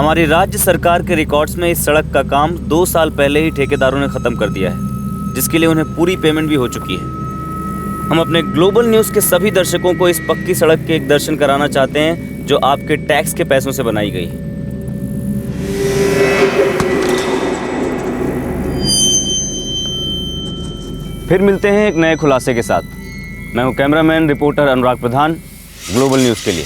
हमारी राज्य सरकार के रिकॉर्ड्स में इस सड़क का काम 2 साल पहले ही ठेकेदारों ने खत्म कर दिया है, जिसके लिए उन्हें पूरी पेमेंट भी हो चुकी है। हम अपने ग्लोबल न्यूज़ के सभी दर्शकों को इस पक्की सड़क के एक दर्शन कराना चाहते हैं जो आपके टैक्स के पैसों से बनाई गई है। फिर मिलते हैं एक नए खुलासे के साथ। मैं हूं कैमरामैन रिपोर्टर अनुराग प्रधान, ग्लोबल न्यूज़ के लिए।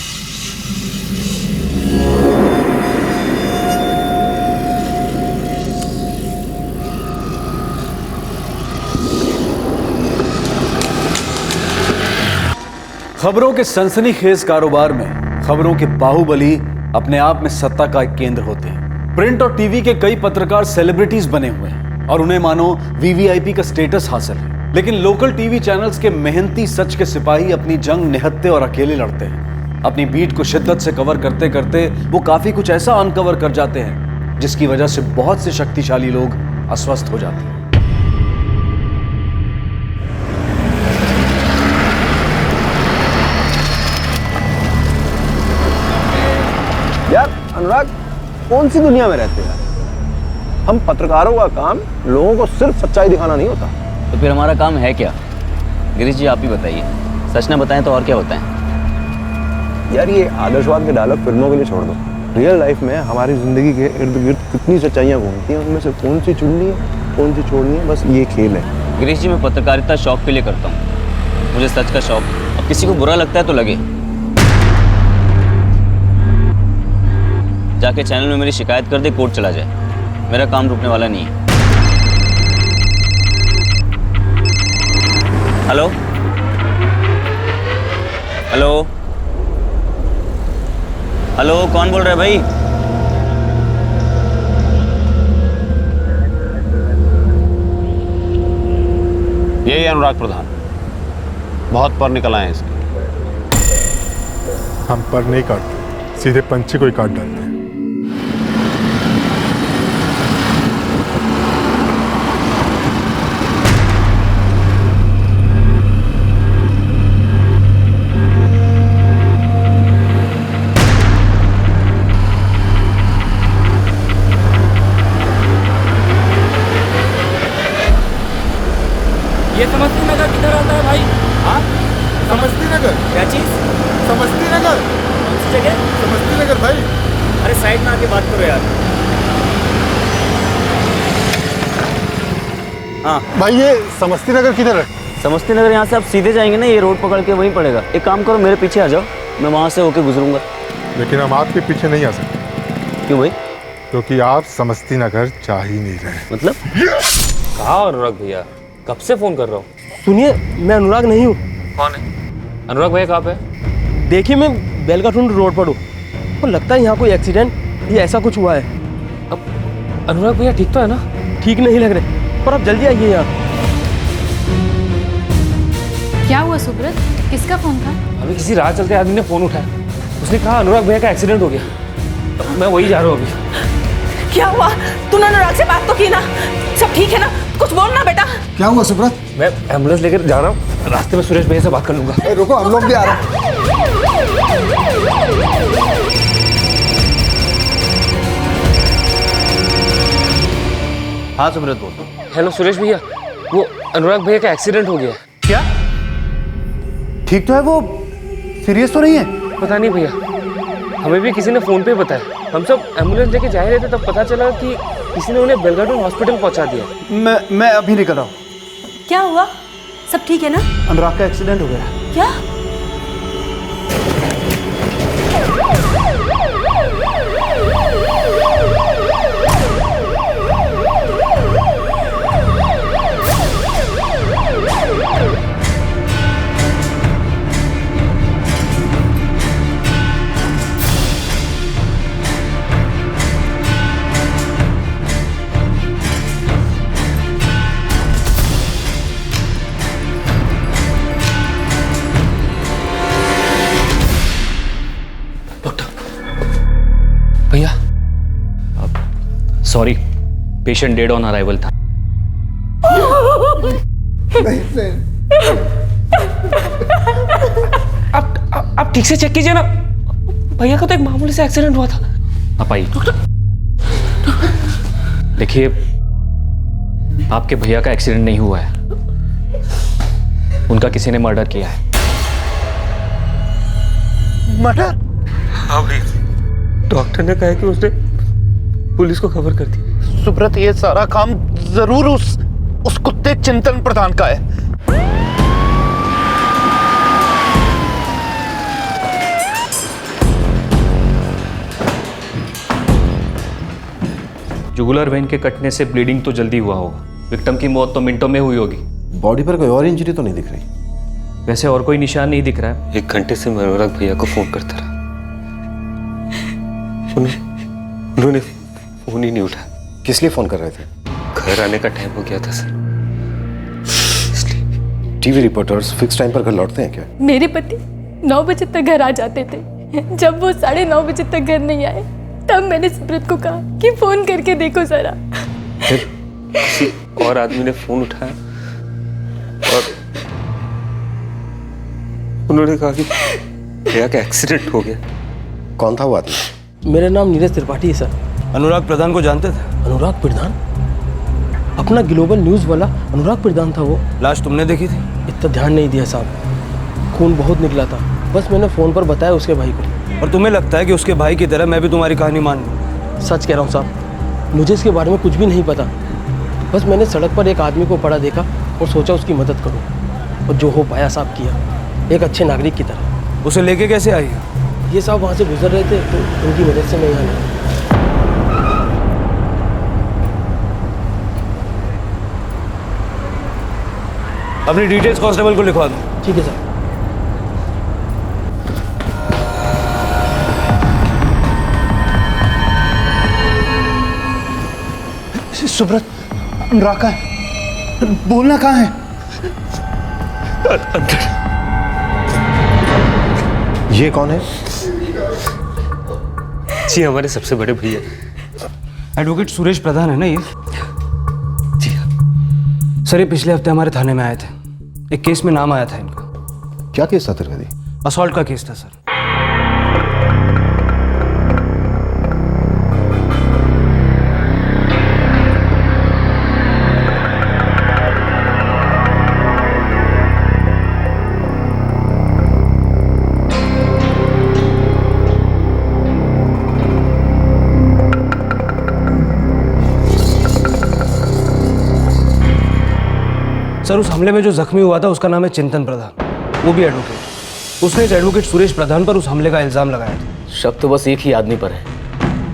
खबरों के सनसनीखेज कारोबार में खबरों के बाहुबली अपने आप में सत्ता का एक केंद्र होते हैं। प्रिंट और टीवी के कई पत्रकार सेलिब्रिटीज बने हुए हैं और उन्हें मानो वीवीआईपी का स्टेटस हासिल है। लेकिन लोकल टीवी चैनल्स के मेहनती सच के सिपाही अपनी जंग निहत्ते और अकेले लड़ते हैं। अपनी बीट को शिद्दत से कवर करते करते वो काफी कुछ ऐसा अनकवर कर जाते हैं जिसकी वजह से बहुत से शक्तिशाली लोग अस्वस्थ हो जाते हैं। यार अनुराग, कौन सी दुनिया में रहते हैं? हम पत्रकारों का काम लोगों को सिर्फ सच्चाई दिखाना नहीं होता। तो फिर हमारा काम है क्या? गिरीश जी, आप ही बताइए। सच न बताएं तो और क्या बताएं? यार ये आदर्शवाद के डायलॉग फिल्मों के लिए छोड़ दो। रियल लाइफ में हमारी जिंदगी के इर्द गिर्द कितनी सच्चाइयाँ घूमती हैं, उनमें से कौन सी चुननी है कौन सी छोड़नी है, बस ये खेल है। गिरीश जी, मैं पत्रकारिता शौक के लिए करता हूँ। मुझे सच का शौक। अब किसी को बुरा लगता है तो लगे, जाके चैनल में मेरी शिकायत कर दे, कोर्ट चला जाए। मेरा काम रुकने वाला नहीं है। हेलो हेलो हेलो, कौन बोल रहा है भाई? यही अनुराग प्रधान। बहुत पर निकल आए हैं इसके। हम पर नहीं काटते, सीधे पंछी को ही काट डालते हैं। ये समस्ती नगर किधर आता है भाई? हाँ, समस्ती नगर? क्या चीज? समस्ती नगर? कौन सी जगह? समस्ती नगर भाई। अरे साइड में आके बात करो यार। हाँ भाई, ये समस्ती नगर किधर है? समस्ती नगर यहाँ से आप सीधे जाएंगे ना, ये रोड पकड़ के वहीं पड़ेगा। एक काम करो, मेरे पीछे आ जाओ, मैं वहाँ से होके गुजरूंगा। लेकिन हम आपके पीछे नहीं आ सकते। क्यों भाई? क्योंकि आप समस्ती नगर जा ही नहीं रहे। मतलब? कहाँ अनुराग भैया? कब से फोन कर रहा हूँ। सुनिए, मैं अनुराग नहीं हूँ। कौन है अनुराग भैया? कहाँ पे? देखिए, मैं बेलगाठुंड रोड पर हूँ। तो लगता है यहाँ कोई एक्सीडेंट या ऐसा कुछ हुआ है। अब अनुराग भैया ठीक तो है ना? ठीक नहीं लग रहे, पर आप जल्दी आइए यहाँ। क्या हुआ सुब्रत? किसका फोन था? अभी किसी राह चलते आदमी ने फोन उठाया। उसने कहा अनुराग भैया का एक्सीडेंट हो गया। तो मैं वही जा रहा हूँ अभी। क्या हुआ? तूने अनुराग से बात तो की ना? सब ठीक है ना? कुछ बोल ना बेटा। क्या हुआ सुब्रत? मैं एम्बुलेंस लेकर जा रहा हूँ। रास्ते में सुरेश भैया से बात कर लूंगा। रुको, हम लोग भी आ रहे हैं। हाँ सुब्रत बोल। हेलो सुरेश भैया, वो अनुराग भैया का एक्सीडेंट हो गया। क्या? ठीक तो है वो? सीरियस तो नहीं है? पता नहीं भैया, हमें भी किसी ने फोन पे बताया। हम सब एम्बुलेंस लेके जा रहे थे, तब पता चला कि किसी ने उन्हें बेलगाटुंड हॉस्पिटल पहुंचा दिया। मैं अभी निकल रहा हूँ। क्या हुआ? सब ठीक है ना? अनुराग का एक्सीडेंट हो गया। क्या? भैया sorry, patient dead on arrival था। आप ठीक से चेक कीजिए ना, भैया का तो एक मामूली से एक्सीडेंट हुआ था। आप आइए। देखिए, आपके भैया का एक्सीडेंट नहीं हुआ है, उनका किसी ने मर्डर किया है। मर्डर? हाँ भैया, डॉक्टर ने कहा कि उसने पुलिस को खबर कर दी। सुब्रत, ये सारा काम जरूर उस कुत्ते चिंतन प्रधान का है। जुगुलर वेन के कटने से ब्लीडिंग तो जल्दी हुआ होगा, विक्टिम की मौत तो मिनटों में हुई होगी। बॉडी पर कोई और इंजरी तो नहीं दिख रही? वैसे और कोई निशान नहीं दिख रहा है। 1 घंटे से मैं अनुराग भैया को फोन करता रहा, उन्होंने फोन ही नहीं उठा। किस लिए फोन कर रहे थे? घर आने का टाइम हो गया था सर, इसलिए। टीवी रिपोर्टर्स फिक्स टाइम पर घर लौटते हैं क्या? मेरे पति 9 बजे तक घर आ जाते थे। जब वो 9:30 बजे तक घर नहीं आए, तब मैंने सुब्रत को कहा कि फोन करके देखो जरा। फिर किसी और आदमी ने फोन उठाया और उन्होंने कहा कि भैया का एक्सीडेंट हो गया। कौन था वो आदमी? मेरा नाम नीरज त्रिपाठी है सर। अनुराग प्रधान को जानते थे? अनुराग प्रधान? अपना ग्लोबल न्यूज़ वाला अनुराग प्रधान था वो। लाश तुमने देखी थी? इतना ध्यान नहीं दिया साहब, खून बहुत निकला था, बस मैंने फ़ोन पर बताया उसके भाई को। और तुम्हें लगता है कि उसके भाई की तरह मैं भी तुम्हारी कहानी मान लूं? सच कह रहा हूँ साहब, मुझे इसके बारे में कुछ भी नहीं पता। बस मैंने सड़क पर एक आदमी को पड़ा देखा और सोचा उसकी मदद करूँ, और जो हो पाया साहब किया, एक अच्छे नागरिक की तरह। उसे लेके कैसे आई? ये साहब वहाँ से गुजर रहे थे, तो उनकी मदद से मैं यहाँ आया। अपनी डिटेल्स कांस्टेबल को लिखवा दो। ठीक है सर। सुब्रत, अनुराग कहाँ है? बोलना कहाँ है? ये कौन है? जी हमारे सबसे बड़े भैया। एडवोकेट सुरेश प्रधान है ना ये? जी हाँ। सर, ये पिछले हफ्ते हमारे थाने में आए थे। एक केस में नाम आया था इनका। क्या केस था तेरे? असॉल्ट का केस था सर। सर, उस हमले में जो जख्मी हुआ था उसका नाम है चिंतन प्रधान, वो भी एडवोकेट। उसने इस एडवोकेट सुरेश प्रधान पर उस हमले का इल्जाम लगाया था। शक तो बस एक ही आदमी पर है।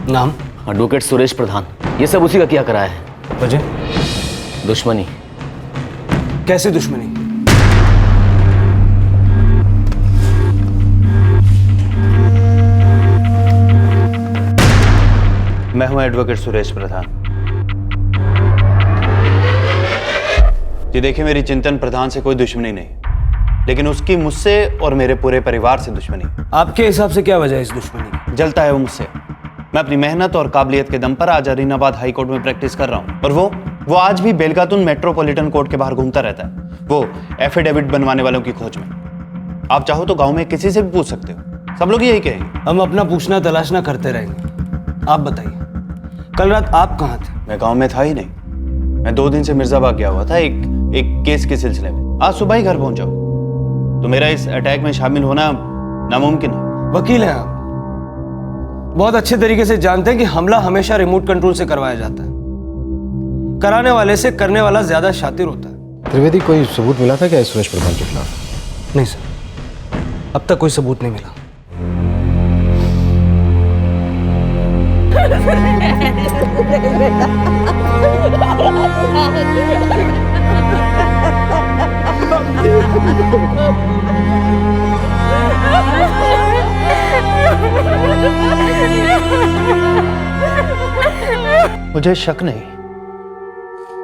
नाम? एडवोकेट सुरेश प्रधान। ये सब उसी का किया करा है। वजह? दुश्मनी। कैसे दुश्मनी? मैं हूं एडवोकेट सुरेश प्रधान। ये देखिए, मेरी चिंतन प्रधान से कोई दुश्मनी नहीं, लेकिन उसकी मुझसे और मेरे पूरे परिवार से दुश्मनी। आपके हिसाब से क्या वजह है इस दुश्मनी की? जलता है वो मुझसे। मैं अपनी मेहनत और काबिलियत के दम पर आज अरीनाबाद हाई कोर्ट में प्रैक्टिस कर रहा हूँ, और वो आज भी बेलगातुन मेट्रोपॉलिटन कोर्ट के बाहर घूमता रहता है, वो एफिडेविट बनवाने वालों की खोज में। आप चाहो तो गाँव में किसी से भी पूछ सकते हो, सब लोग यही कहेंगे। हम अपना पूछना तलाशना करते रहेंगे। आप बताइए, कल रात आप कहाँ थे? मैं गाँव में था ही नहीं। मैं 2 दिन से मिर्जाबाद गया हुआ था एक केस के सिलसिले में। आज सुबह ही घर पहुंचा, तो मेरा इस अटैक में शामिल होना नामुमकिन है। वकील हैं आप, बहुत अच्छे तरीके से जानते हैं कि हमला हमेशा रिमोट कंट्रोल से करवाया जाता है। कराने वाले से करने वाला ज्यादा शातिर होता है। त्रिवेदी, कोई सबूत मिला था क्या इस सुरेश प्रधान के खिलाफ? नहीं सर, अब तक कोई सबूत नहीं मिला। मुझे शक नहीं,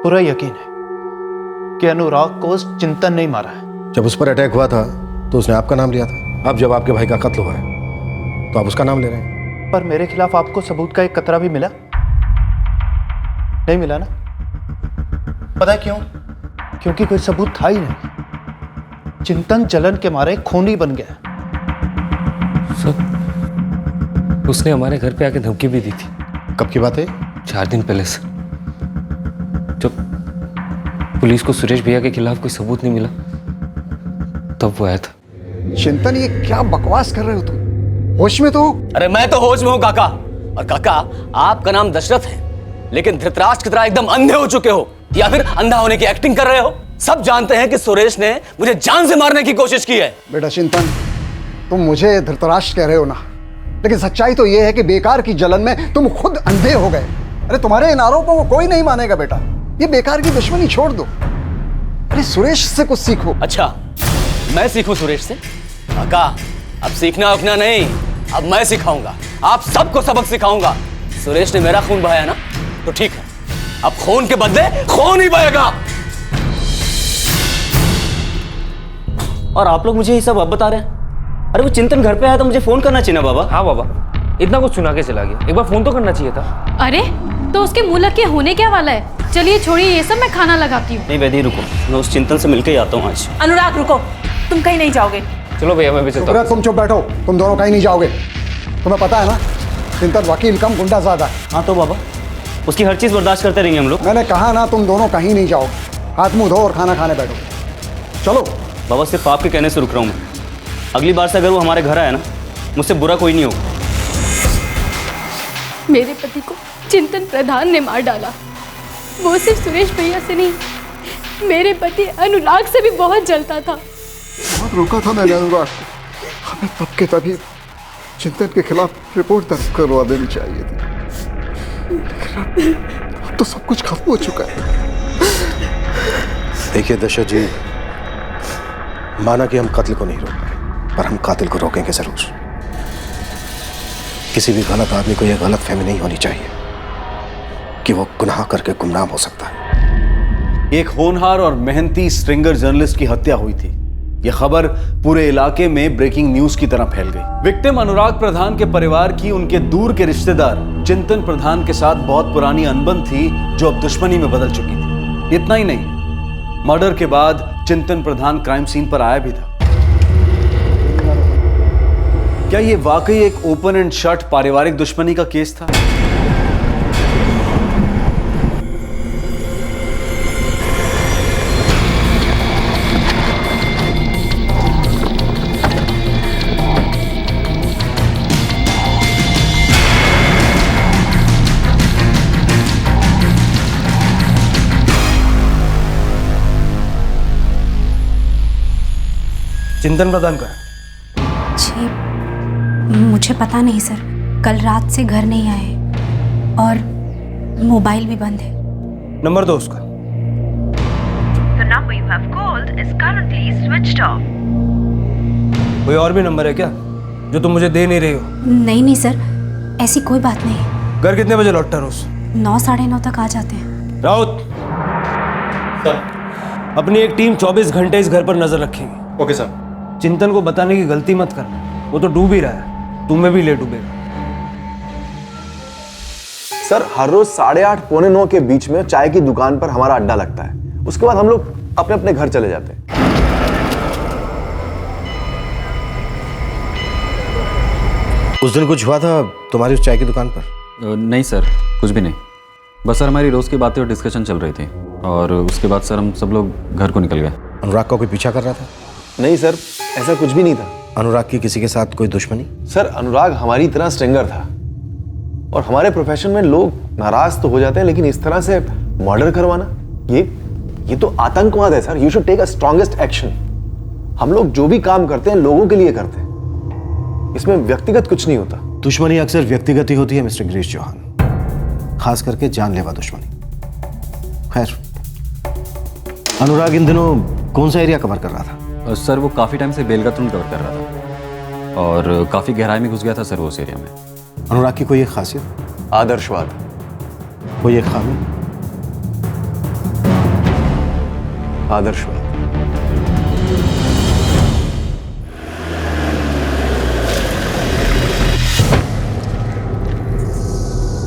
पूरा यकीन है कि अनुराग को उस चिंतन नहीं मारा है। जब उस पर अटैक हुआ था तो उसने आपका नाम लिया था। अब जब आपके भाई का कत्ल हुआ है तो आप उसका नाम ले रहे हैं। पर मेरे खिलाफ आपको सबूत का एक कतरा भी मिला? नहीं मिला ना? पता है क्यों? क्योंकि कोई सबूत था ही नहीं। चिंतन जलन के मारे खूनी बन गया। सर, उसने हमारे घर पे आके धमकी भी दी थी। कब की बात है? 4 दिन पहले सर, जब पुलिस को सुरेश भैया के खिलाफ कोई सबूत नहीं मिला तब वो आया था। चिंतन, ये क्या बकवास कर रहे हो तुम? होश में तो हो? अरे मैं तो होश में हूँ काका। और काका, आपका नाम दशरथ है, लेकिन धृतराष्ट्र की तरह एकदम अंधे हो चुके हो या फिर अंधा होने की एक्टिंग कर रहे हो। सब जानते हैं कि सुरेश ने मुझे जान से मारने की कोशिश की है। बेटा चिंतन, तुम मुझे धृतराष्ट्र कह रहे हो ना, लेकिन सच्चाई तो यह है कि बेकार की जलन में तुम खुद अंधे हो गए। अरे तुम्हारे इन आरोपों को कोई नहीं मानेगा बेटा, ये बेकार की दुश्मनी छोड़ दो। अरे सुरेश से कुछ सीखो। अच्छा, मैं सीखूं सुरेश से? काका, अब सीखना उखना नहीं, अब मैं सिखाऊंगा, आप सबको सबक सिखाऊंगा। सुरेश ने मेरा खून बहाया ना, तो ठीक है, अब खून के बदले खून ही बहेगा। और आप लोग मुझे ये सब अब बता रहे हैं? अरे वो चिंतन घर पे आया तो मुझे फोन करना चाहिए ना बाबा। हाँ बाबा, इतना कुछ सुना के चला गया, एक बार फोन तो करना चाहिए था। अरे तो उसके मुंह लग के होने क्या वाला है? चलिए छोड़िए ये सब, मैं खाना लगाती हूँ। नहीं वैद्य रुको, मैं उस चिंतन से मिलकर ही आता हूँ आज। अनुराग रुको, तुम कहीं नहीं जाओगे। चलो भैया, मैं भी चलता हूँ। तुम चुप बैठो, तुम दोनों कहीं नहीं जाओगे। तुम्हें पता है ना, चिंतन वकील कम गुंडा ज्यादा है। हाँ तो बाबा, उसकी हर चीज बर्दाश्त करते रहेंगे हम लोग। मैंने कहा ना, तुम दोनों कहीं नहीं जाओगे। हाथ मुंह धो और खाना खाने बैठो। चलो। बाबा सिर्फ आपके कहने से रुक रहा हूँ मैं। अगली बार से अगर वो हमारे घर आया ना, मुझसे बुरा कोई नहीं होगा। मेरे पति को चिंतन प्रधान ने मार डाला। वो सिर्फ सुरेश भैया से नहीं, मेरे पति अनुराग से भी बहुत जलता था। बहुत रोका था मैंने अनुराग को। हमें तब के तभी चिंतन के खिलाफ रिपोर्ट दर्ज करवा देनी चाहिए थी। अब तो सब कुछ खत्म हो चुका है। देखिए दशरथ जी, माना कि हम कत्ल को नहीं रोक पाए, पर हम कातिल को रोकेंगे जरूर। किसी भी गलत आदमी को यह गलत फहमी नहीं होनी चाहिए कि वो गुनाह करके गुमनाम हो सकता है। एक होनहार और मेहनती स्ट्रिंगर जर्नलिस्ट की हत्या हुई थी। यह खबर पूरे इलाके में ब्रेकिंग न्यूज की तरह फैल गई। विक्टिम अनुराग प्रधान के परिवार की उनके दूर के रिश्तेदार चिंतन प्रधान के साथ बहुत पुरानी अनबन थी, जो अब दुश्मनी में बदल चुकी थी। इतना ही नहीं, मर्डर के बाद चिंतन प्रधान क्राइम सीन पर आया भी था। क्या यह वाकई एक ओपन एंड शट पारिवारिक दुश्मनी का केस था? चिंतन प्रधान का? जी मुझे पता नहीं सर, कल रात से घर नहीं आए और मोबाइल भी बंद है। नंबर दो उसका। The number you have called is currently switched off. कोई और भी नंबर है क्या जो तुम मुझे दे नहीं रही हो? नहीं नहीं सर, ऐसी कोई बात नहीं। घर कितने बजे लौटता रोज? 9 साढ़े 9 तक आ जाते हैं। राउत सर, अपनी एक टीम 24 घंटे इस घर पर नजर रखेगी। Okay sir. चिंतन को बताने की गलती मत करना, वो तो डूब ही रहा है, तुम्हें भी ले डूबेगा। सर हर रोज 8:30 पौने 9 के बीच में चाय की दुकान पर हमारा अड्डा लगता है। उसके बाद हम लोग अपने अपने घर चले जाते हैं। उस दिन कुछ हुआ था तुम्हारी उस चाय की दुकान पर? नहीं सर, कुछ भी नहीं। बस सर हमारी रोज की बातें और डिस्कशन चल रही थी, और उसके बाद सर हम सब लोग घर को निकल गए। अनुराग का कोई पीछा कर रहा था? नहीं सर, ऐसा कुछ भी नहीं था। अनुराग की किसी के साथ कोई दुश्मनी? सर अनुराग हमारी तरह स्ट्रिंगर था, और हमारे प्रोफेशन में लोग नाराज तो हो जाते हैं, लेकिन इस तरह से मर्डर करवाना, ये तो आतंकवाद है sir. You should take a strongest action. हम लोग जो भी काम करते हैं लोगों के लिए करते हैं, इसमें व्यक्तिगत कुछ नहीं होता। दुश्मनी अक्सर व्यक्तिगत ही होती है मिस्टर गिरीश चौहान, खास करके जानलेवा दुश्मनी। खैर, अनुराग इन दिनों कौन सा एरिया कवर कर रहा था? सर वो काफ़ी टाइम से बेलगातुन कवर कर रहा था, और काफ़ी गहराई में घुस गया था सर वो उस एरिया में। अनुराग की कोई एक खासियत? आदर्शवाद। कोई एक खामी? आदर्शवाद।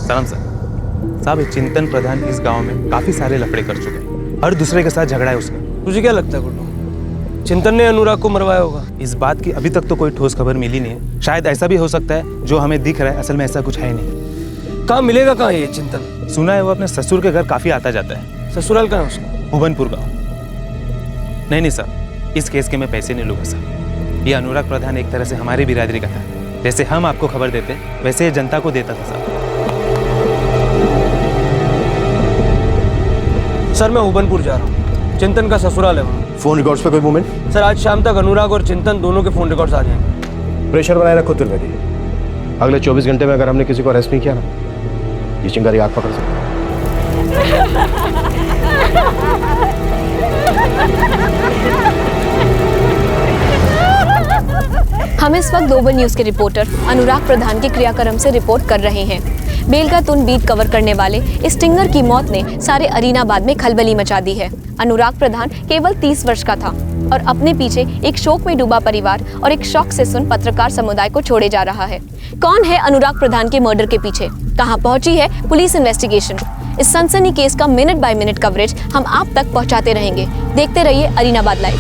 सलाम सर। साहब चिंतन प्रधान इस गांव में काफी सारे लफड़े कर चुके हैं, हर दूसरे के साथ झगड़ा है उसका। तुझे क्या लगता है गुड्डू, चिंतन ने अनुराग को मरवाया होगा? इस बात की अभी तक तो कोई ठोस खबर मिली नहीं है। शायद ऐसा भी हो सकता है जो हमें दिख रहा है, असल में ऐसा कुछ है नहीं। कहाँ मिलेगा, कहाँ ये चिंतन? सुना है वो अपने ससुर के घर काफी आता जाता है। ससुराल कहाँ है उसका? भुवनपुर गाँव। नहीं सर, इस केस के मैं पैसे नहीं लूंगा सर। ये अनुराग प्रधान एक तरह से हमारी बिरादरी का था। जैसे हम आपको खबर देते वैसे ये जनता को देता था सर। सर मैं भुवनपुर जा रहा हूँ, चिंतन का ससुराल है वहाँ। फोन रिकॉर्ड्स पे कोई मूवमेंट? सर आज शाम तक अनुराग और चिंतन दोनों के फोन रिकॉर्ड्स आ जाएंगे। प्रेशर बनाए रखो त्रिवेदी। अगले 24 घंटे में अगर हमने किसी को अरेस्ट नहीं किया ना, ये चिंगारी आग पकड़ सकती हम इस वक्त ग्लोबल न्यूज के रिपोर्टर अनुराग प्रधान के क्रियाक्रम से रिपोर्ट कर रहे हैं। बेलगातुन बीट कवर करने वाले इस स्टिंगर की मौत ने सारे अरीनाबाद में खलबली मचा दी है। अनुराग प्रधान केवल 30 वर्ष का था और अपने पीछे एक शोक में डूबा परिवार और एक शौक से सुन पत्रकार समुदाय को छोड़े जा रहा है। कौन है अनुराग प्रधान के मर्डर के पीछे? कहां पहुंची है पुलिस इन्वेस्टिगेशन? इस सनसनी केस का मिनट बाय मिनट कवरेज हम आप तक पहुंचाते रहेंगे। देखते रहिए अरीनाबाद लाइव।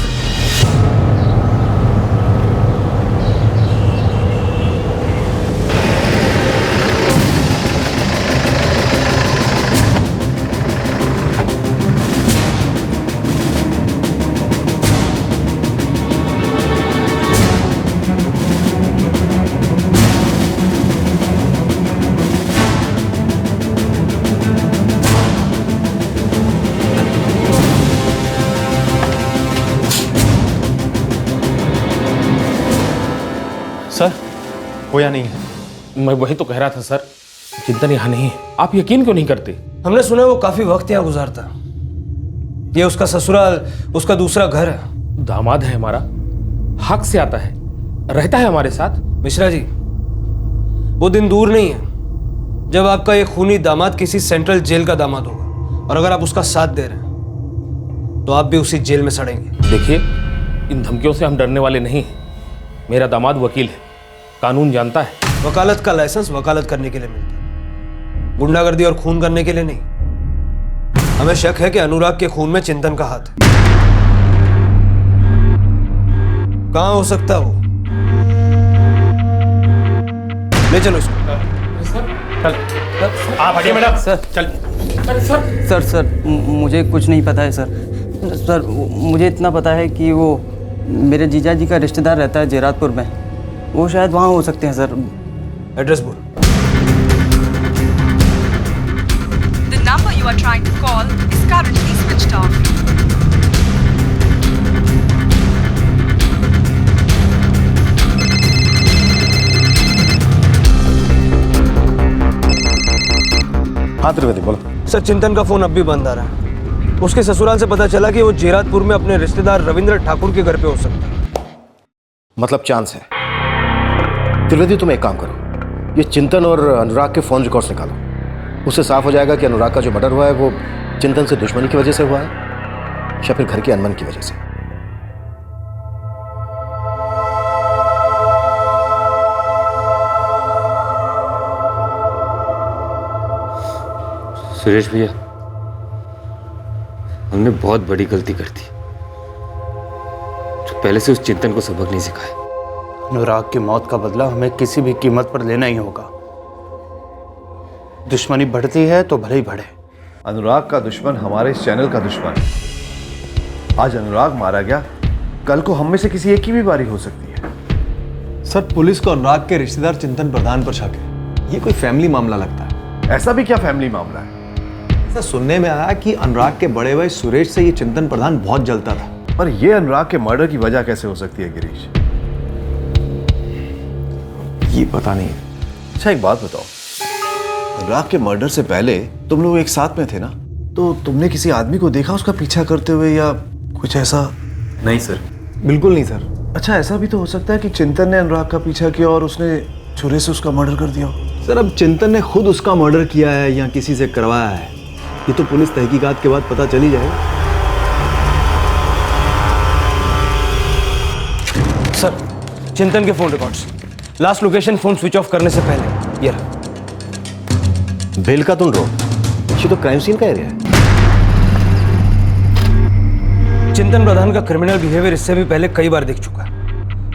सर वो यहाँ नहीं है। मैं वही तो कह रहा था सर, चिंतन यहाँ नहीं है। आप यकीन क्यों नहीं करते? हमने सुना वो काफी वक्त यहाँ गुजारता। ये उसका ससुराल, उसका दूसरा घर है। दामाद है हमारा, हक से आता है, रहता है हमारे साथ। मिश्रा जी, वो दिन दूर नहीं है जब आपका ये खूनी दामाद किसी सेंट्रल जेल का दामाद होगा, और अगर आप उसका साथ दे रहे हैं तो आप भी उसी जेल में सड़ेंगे। देखिए, इन धमकियों से हम डरने वाले नहीं हैं। मेरा दामाद वकील है, कानून जानता है। वकालत का लाइसेंस वकालत करने के लिए मिलता है, गुंडागर्दी और खून करने के लिए नहीं। हमें शक है कि अनुराग के खून में चिंतन का हाथ है। कहां हो सकता है वो? ले चलो इसको। चल आप हटिए मैडम। सर चल। सर मुझे कुछ नहीं पता है सर। मुझे इतना पता है कि वो मेरे जीजा जी का रिश्तेदार रहता है जेरातपुर में, वो शायद वहाँ हो सकते हैं सर। एड्रेस बोल। The number you are trying to call is currently switched off. हाँ त्रिवेदी बोलो। सर चिंतन का फोन अब भी बंद आ रहा है। उसके ससुराल से पता चला कि वो जेरातपुर में अपने रिश्तेदार रविंद्र ठाकुर के घर पे हो सकता है। मतलब चांस है। त्रिवेदी तुम एक काम करो, ये चिंतन और अनुराग के फोन रिकॉर्ड्स निकालो। उससे साफ हो जाएगा कि अनुराग का जो मर्डर हुआ है वो चिंतन से दुश्मनी की वजह से हुआ है या फिर घर की अनबन की वजह से। सुरेश भैया, हमने बहुत बड़ी गलती कर दी, जो पहले से उस चिंतन को सबक नहीं सिखाया। अनुराग की मौत का बदला हमें किसी भी कीमत पर लेना ही होगा। दुश्मनी बढ़ती है तो भले ही बढ़े। अनुराग का दुश्मन हमारे इस चैनल का दुश्मन है। आज अनुराग मारा गया, कल को हम में से किसी एक की भी बारी हो सकती है। सर पुलिस को अनुराग के रिश्तेदार चिंतन प्रधान पर शक है। ये कोई फैमिली मामला लगता है। ऐसा भी क्या फैमिली मामला है? ऐसा सुनने में आया कि अनुराग के बड़े भाई सुरेश से ये चिंतन प्रधान बहुत जलता था। पर ये अनुराग के मर्डर की वजह कैसे हो सकती है गिरीश? ये पता नहीं। अच्छा एक बात बताओ, अनुराग के मर्डर से पहले तुम लोग एक साथ में थे ना, तो तुमने किसी आदमी को देखा उसका पीछा करते हुए या कुछ ऐसा? नहीं सर, बिल्कुल नहीं सर। अच्छा ऐसा भी तो हो सकता है कि चिंतन ने अनुराग का पीछा किया और उसने छुरे से उसका मर्डर कर दिया। सर अब चिंतन ने खुद उसका मर्डर किया है या किसी से करवाया है, ये तो पुलिस तहकीकात के बाद पता चली जाएगा। सर चिंतन के phone records, last location phone switch off करने से पहले। ये रहा। बेलगातुन रोड, ये तो क्राइम सीन का एरिया है। चिंतन प्रधान का क्रिमिनल बिहेवियर इससे भी पहले कई बार देख चुका है।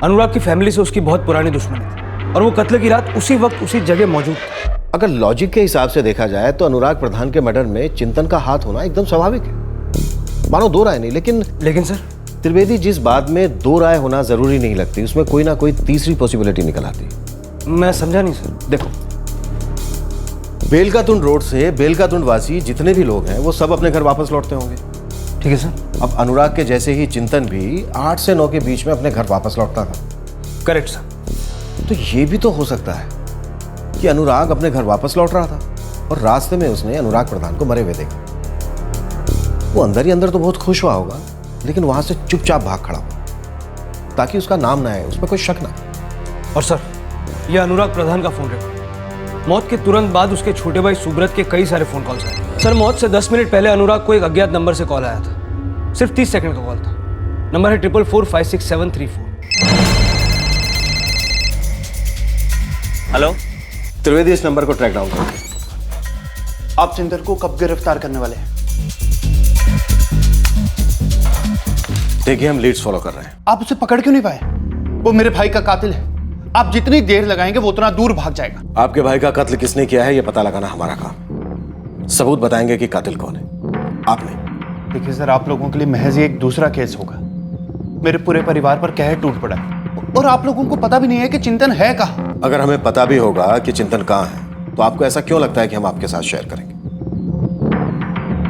अनुराग की फैमिली से उसकी बहुत पुरानी दुश्मनी थी और वो कत्ल की रात उसी वक्त उसी जगह मौजूद था। अगर लॉजिक के हिसाब से देखा जाए तो अनुराग प्रधान के मर्डर में चिंतन का हाथ होना एकदम स्वाभाविक है, मानो दो राय नहीं। लेकिन सर त्रिवेदी, जिस बात में दो राय होना जरूरी नहीं लगती, उसमें कोई ना कोई तीसरी पॉसिबिलिटी निकल आती है। मैं समझा नहीं सर। देखो, बेलकातुंड रोड से बेलकातुंड वासी जितने भी लोग हैं वो सब अपने घर वापस लौटते होंगे। ठीक है सर। अब अनुराग के जैसे ही चिंतन भी 8 से 9 के बीच में अपने घर वापस लौटता था। Correct sir. तो ये भी तो हो सकता है कि अनुराग अपने घर वापस लौट रहा था और रास्ते में उसने अनुराग प्रधान को मरे हुए देखा। वो अंदर ही अंदर तो बहुत खुश हुआ होगा, लेकिन वहां से चुपचाप भाग खड़ा हुआ ताकि उसका नाम ना आए, उसमें कोई शक ना। और सर, ये अनुराग प्रधान का फोन रिकॉर्ड। मौत के तुरंत बाद उसके छोटे भाई सुब्रत के कई सारे फोन कॉल्स आए। सर, मौत से 10 मिनट पहले अनुराग को एक अज्ञात नंबर से कॉल आया था। सिर्फ 30 सेकंड का कॉल था। नंबर है 4445674। हेलो त्रिवेदी, इस नंबर को ट्रैक डाउन करो। आप चिंतन को कब गिरफ्तार करने वाले हैं? देखिए, हम लीड्स फॉलो कर रहे हैं। आप उसे पकड़ क्यों नहीं पाए? वो मेरे भाई का कातिल है। आप जितनी देर लगाएंगे वो उतना दूर भाग जाएगा। आपके भाई का कत्ल किसने किया है ये पता लगाना हमारा काम। सबूत बताएंगे कि कातिल कौन है, आप नहीं। देखिए सर, आप लोगों के लिए महज एक दूसरा केस होगा। मेरे पूरे परिवार पर कहर टूट पड़ा है और आप लोगों को पता भी नहीं है कि चिंतन है कहाँ। अगर हमें पता भी होगा कि चिंतन कहाँ है तो आपको ऐसा क्यों लगता है कि हम आपके साथ शेयर करेंगे?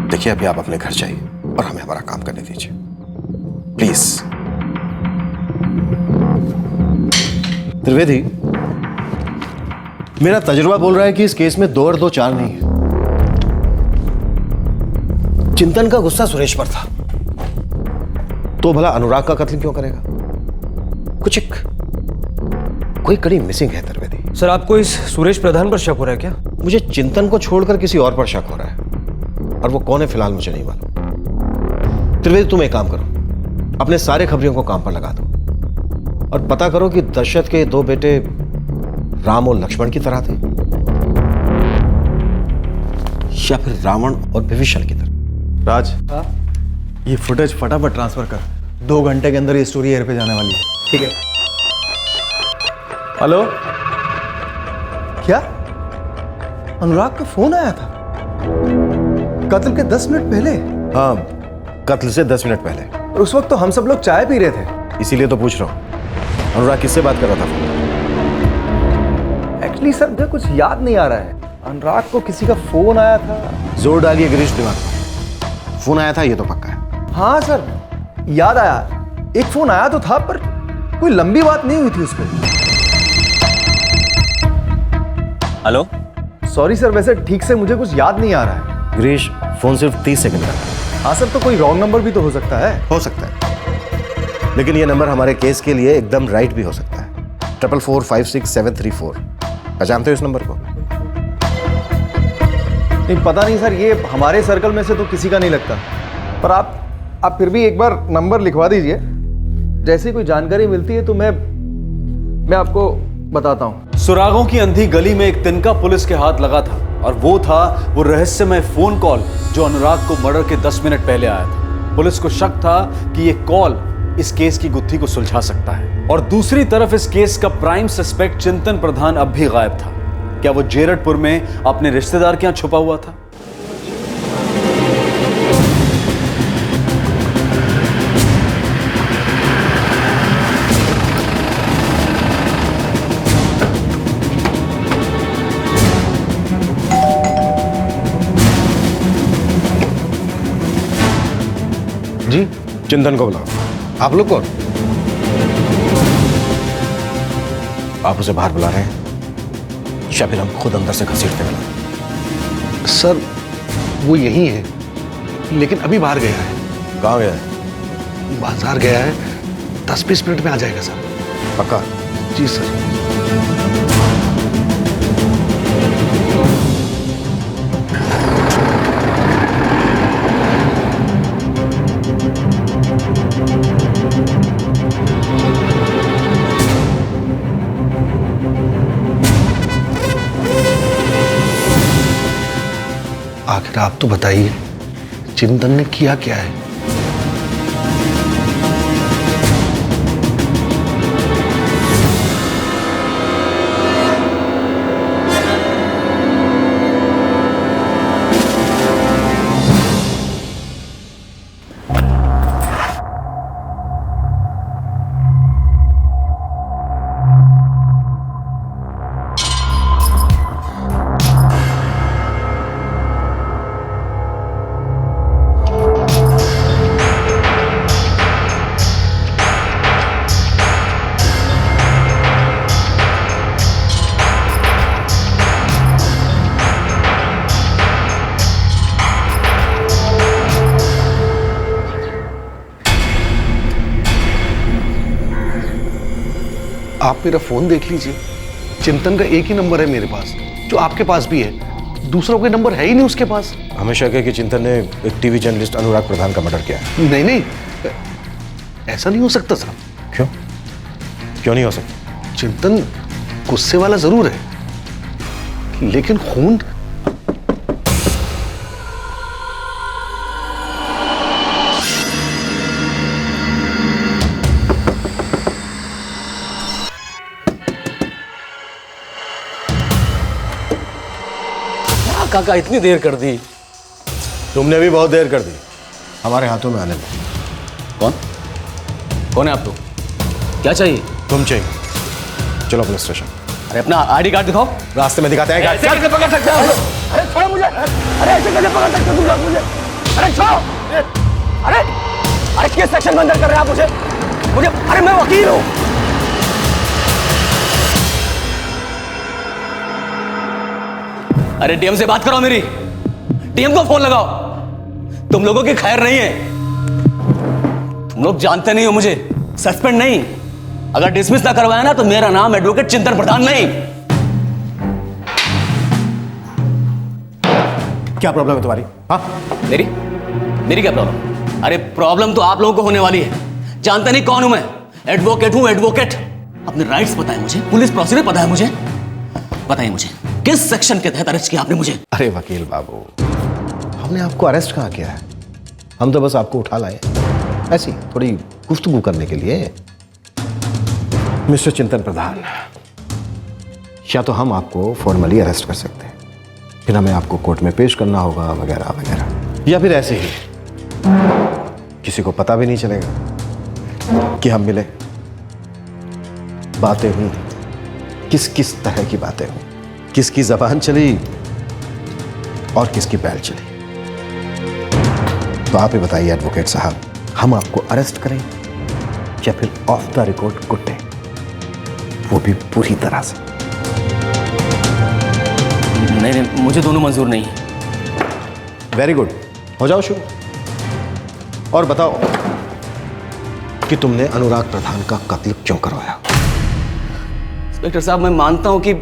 देखिए, अभी आप अपने घर जाइए और हमें हमारा काम करने दीजिए, प्लीज। त्रिवेदी, मेरा तजुर्बा बोल रहा है कि इस केस में 2 और 2 4 नहीं है। चिंतन का गुस्सा सुरेश पर था, तो भला अनुराग का कत्ल क्यों करेगा? कोई कड़ी मिसिंग है त्रिवेदी। सर, आपको इस सुरेश प्रधान पर शक हो रहा है क्या? मुझे चिंतन को छोड़कर किसी और पर शक हो रहा है, और वो कौन है फिलहाल मुझे नहीं मालूम। त्रिवेदी, तुम एक काम करो, अपने सारे खबरियों को काम पर लगा दो और पता करो कि दशरथ के 2 बेटे राम और लक्ष्मण की तरह थे या फिर रावण और विभीषण की तरह। राज, ये फुटेज फटाफट ट्रांसफर कर। 2 घंटे के अंदर ये स्टोरी एयर पे जाने वाली है। ठीक है। हेलो, क्या अनुराग का फोन आया था कत्ल के 10 मिनट पहले? हाँ, कत्ल से 10 मिनट पहले। और उस वक्त तो हम सब लोग चाय पी रहे थे, इसीलिए तो पूछ रहा हूं अनुराग किससे बात कर रहा था। एक्चुअली सर, मुझे कुछ याद नहीं आ रहा है। अनुराग को किसी का फोन आया था। जोर डालिए गिरीश दिमाग में। फोन आया था ये तो पक्का है। हाँ सर, याद आया। एक फोन आया तो था, पर कोई लंबी बात नहीं हुई थी उस पर। हेलो, सॉरी सर, वैसे ठीक से मुझे कुछ याद नहीं आ रहा है। गिरीश, फोन सिर्फ 30 सेकंड का। हाँ सर, तो कोई रॉन्ग नंबर भी तो हो सकता है। हो सकता है, लेकिन ये नंबर हमारे केस के लिए एकदम राइट भी हो सकता है। 4445674। क्या जानते हो इस नंबर को? नहीं, पता नहीं सर, ये हमारे सर्कल में से तो किसी का नहीं लगता। पर आप फिर भी एक बार नंबर लिखवा दीजिए। जैसे कोई जानकारी मिलती है तो मैं आपको बताता हूँ। सुरागों की अंधी गली में एक तिनका पुलिस के हाथ लगा था, और वो था वो रहस्यमय फोन कॉल जो अनुराग को मर्डर के 10 मिनट पहले आया था। पुलिस को शक था कि ये कॉल इस केस की गुत्थी को सुलझा सकता है। और दूसरी तरफ इस केस का प्राइम सस्पेक्ट चिंतन प्रधान अब भी गायब था। क्या वो जेरटपुर में अपने रिश्तेदार के यहां छुपा हुआ था? जी, चिंतन को बुलाओ। आप लोग कौन? आप उसे बाहर बुला रहे हैं या फिर हम खुद अंदर से घसीटते बुला? सर, वो यही है, लेकिन अभी बाहर गया है। कहाँ गया है? बाजार गया है। 10-20 मिनट में आ जाएगा सर। पक्का? जी सर। आखिर आप तो बताइए, चिंतन ने किया क्या है? आप मेरा फोन देख लीजिए, चिंतन का एक ही नंबर है मेरे पास, जो आपके पास भी है। दूसरा कोई नंबर है ही नहीं उसके पास। हमेशा कहे कि चिंतन ने एक टीवी जर्नलिस्ट अनुराग प्रधान का मर्डर किया है। नहीं नहीं, ऐसा नहीं हो सकता साहब। क्यों? क्यों नहीं हो सकता? चिंतन गुस्से वाला जरूर है, लेकिन खून। काका इतनी देर कर दी? तुमने भी बहुत देर कर दी। हमारे हाथों में आने में। कौन कौन है आप लोग? क्या चाहिए? तुम चाहिए। चलो पुलिस स्टेशन। अरे अपना आईडी कार्ड दिखाओ। रास्ते में दिखाते हैं। ऐसे कैसे पकड़ सकते हो? अरे छोड़ो मुझे। अरे ऐसे कैसे पकड़ सकते हो तुम लोग मुझे? अरे छोड़ो। अरे अरे किस सेक्शन में अंदर कर रहे हैं आप मुझे? अरे मैं वकील हूँ। अरे डीएम से बात करो मेरी। डीएम को फोन लगाओ। तुम लोगों की खैर नहीं है। तुम लोग जानते नहीं हो मुझे। सस्पेंड नहीं, अगर डिसमिस ना करवाया ना तो मेरा नाम एडवोकेट चिंतन प्रधान नहीं। क्या प्रॉब्लम है तुम्हारी? हाँ मेरी क्या प्रॉब्लम? अरे प्रॉब्लम तो आप लोगों को होने वाली है। जानते नहीं कौन हूं मैं? एडवोकेट हूं, एडवोकेट। अपने राइट्स पता है मुझे, पुलिस प्रोसीजर पता है मुझे। बताइए मुझे किस सेक्शन के तहत अरेस्ट किया आपने मुझे? अरे वकील बाबू, हमने आपको अरेस्ट कहाँ किया है? हम तो बस आपको उठा लाए ऐसी थोड़ी गुफ्तगू करने के लिए। मिस्टर चिंतन प्रधान, या तो हम आपको फॉर्मली अरेस्ट कर सकते हैं, फिर हमें आपको कोर्ट में पेश करना होगा वगैरह वगैरह, या फिर ऐसे ही किसी को पता भी नहीं चलेगा कि हम मिले। बातें हुई, किस किस तरह की बातें हुई, किसकी जबान चली और किसकी बैल चली। तो आप ही बताइए एडवोकेट साहब, हम आपको अरेस्ट करें या फिर ऑफ द रिकॉर्ड कुट्टे, वो भी पूरी तरह से? नहीं, मुझे दोनों मंजूर नहीं है। वेरी गुड, हो जाओ शुरू। और बताओ कि तुमने अनुराग प्रधान का कत्ल क्यों करवाया? इंस्पेक्टर साहब, मैं मानता हूं कि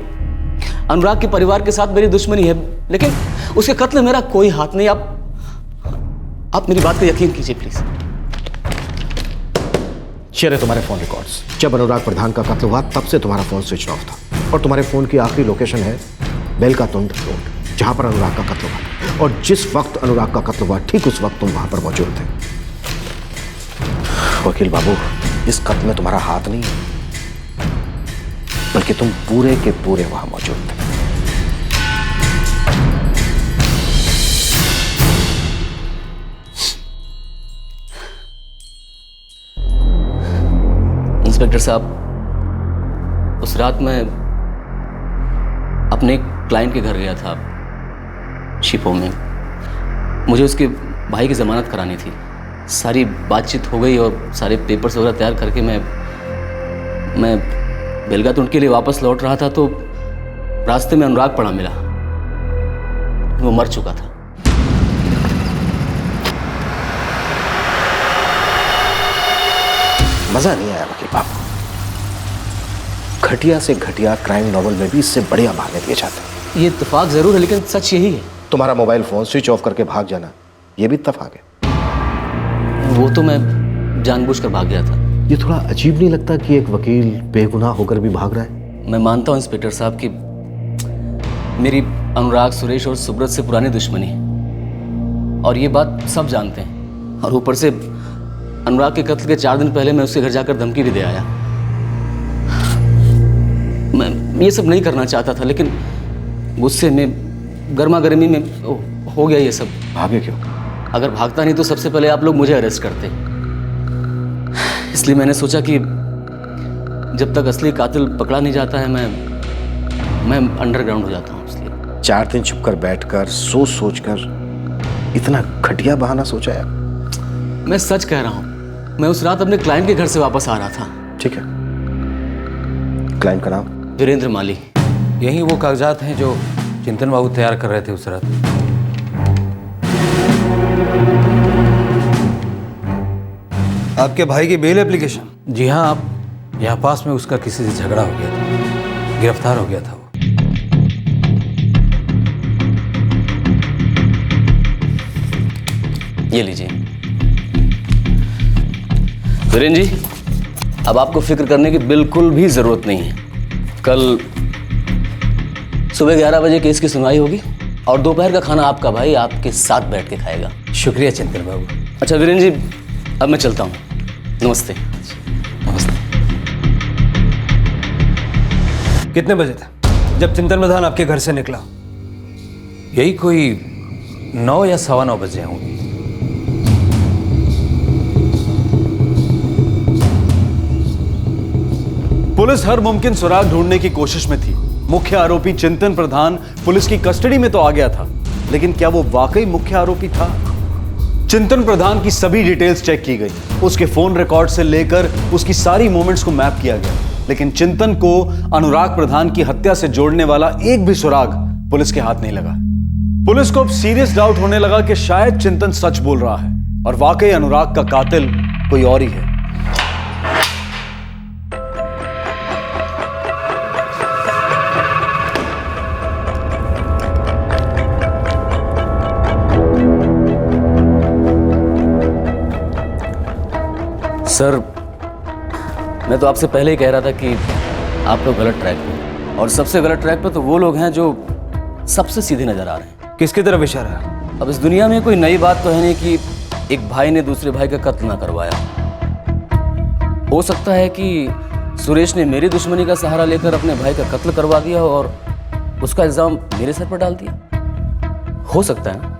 अनुराग के परिवार के साथ मेरी दुश्मनी है, लेकिन उसके कत्ल में मेरा कोई हाथ नहीं। आप मेरी बात पे यकीन कीजिए प्लीज। शेयर है तुम्हारे फोन रिकॉर्ड्स। जब अनुराग प्रधान का कत्ल हुआ तब से तुम्हारा फोन स्विच ऑफ था, और तुम्हारे फोन की आखिरी लोकेशन है बेलकातुंड रोड, जहां पर अनुराग का कत्ल हुआ। और जिस वक्त अनुराग का कत्ल हुआ ठीक उस वक्त तुम वहां पर मौजूद थे। वकील बाबू, इस कत्ल में तुम्हारा हाथ नहीं है, बल्कि तुम पूरे के पूरे वहां मौजूद थे। इंस्पेक्टर साहब, उस रात मैं अपने क्लाइंट के घर गया था शिपो में। मुझे उसके भाई की ज़मानत करानी थी। सारी बातचीत हो गई और सारे पेपर्स वगैरह तैयार करके मैं बेलगातुंड के लिए वापस लौट रहा था तो रास्ते में अनुराग पड़ा मिला। वो मर चुका था। मजा नहीं आया वकील बाबू। घटिया से घटिया क्राइम नॉवल में भी इससे बढ़िया बहाने दिए जाते हैं। ये इत्तेफाक जरूर है, लेकिन सच यही है। तुम्हारा मोबाइल फोन स्विच ऑफ करके भाग जाना, ये भी इत्तेफाक है। वो तो मैं जानबूझकर भाग गया था। ये थोड़ा अजीब नहीं लगता कि एक वकील बेगुनाह होकर भी भाग रहा है? मैं मानता हूं इंस्पेक्टर साहब कि मेरी अनुराग, सुरेश और सुब्रत से पुरानी दुश्मनी है, और ये बात सब जानते हैं। और ऊपर से अनुराग के कत्ल के 4 दिन पहले मैं उसके घर जाकर धमकी भी दे आया। मैं ये सब नहीं करना चाहता था, लेकिन गुस्से में, गर्मा गर्मी में हो गया ये सब। भागे क्यों? अगर भागता नहीं तो सबसे पहले आप लोग मुझे अरेस्ट करते। इसलिए मैंने सोचा कि जब तक असली कातिल पकड़ा नहीं जाता है मैं अंडरग्राउंड हो जाता हूँ। इसलिए 4 दिन छुपकर बैठकर सोच कर इतना घटिया बहाना सोचा है? मैं सच कह रहा हूँ। मैं उस रात अपने क्लाइंट के घर से वापस आ रहा था। ठीक है, क्लाइंट का नाम? वीरेंद्र माली। यही वो कागजात हैं जो चिंतन बाबू तैयार कर रहे थे उस रात। आपके भाई की बेल एप्लीकेशन? जी हाँ, आप यहाँ पास में उसका किसी से झगड़ा हो गया था, गिरफ्तार हो गया था वो। ये लीजिए। वीरेंद्र जी, अब आपको फिक्र करने की बिल्कुल भी जरूरत नहीं है। कल सुबह 11 बजे केस की सुनवाई होगी और दोपहर का खाना आपका भाई आपके साथ बैठ के खाएगा। शुक्रिया चिंतन बाबू। अच्छा वीरेंद्र जी, अब मैं चलता हूँ। नमस्ते। नमस्ते। कितने बजे था जब चिंतन प्रधान आपके घर से निकला? यही कोई 9 या 9:15 बजे होंगे। पुलिस हर मुमकिन सुराग ढूंढने की कोशिश में थी। मुख्य आरोपी चिंतन प्रधान पुलिस की कस्टडी में तो आ गया था, लेकिन क्या वो वाकई मुख्य आरोपी था? चिंतन प्रधान की सभी डिटेल्स चेक की गई, उसके फोन रिकॉर्ड से लेकर उसकी सारी मूवमेंट्स को मैप किया गया, लेकिन चिंतन को अनुराग प्रधान की हत्या से जोड़ने वाला एक भी सुराग पुलिस के हाथ नहीं लगा। पुलिस को अब सीरियस डाउट होने लगा कि शायद चिंतन सच बोल रहा है और वाकई अनुराग का कातिल कोई और ही है। सर, मैं तो आपसे पहले ही कह रहा था कि आप लोग गलत ट्रैक पे, और सबसे गलत ट्रैक पे तो वो लोग हैं जो सबसे सीधे नजर आ रहे हैं। किसकी तरफ इशारा है? अब इस दुनिया में कोई नई बात तो है नहीं कि एक भाई ने दूसरे भाई का कत्ल ना करवाया। हो सकता है कि सुरेश ने मेरी दुश्मनी का सहारा लेकर अपने भाई का कत्ल करवा दिया और उसका इल्जाम मेरे सर पर डाल दिया। हो सकता है।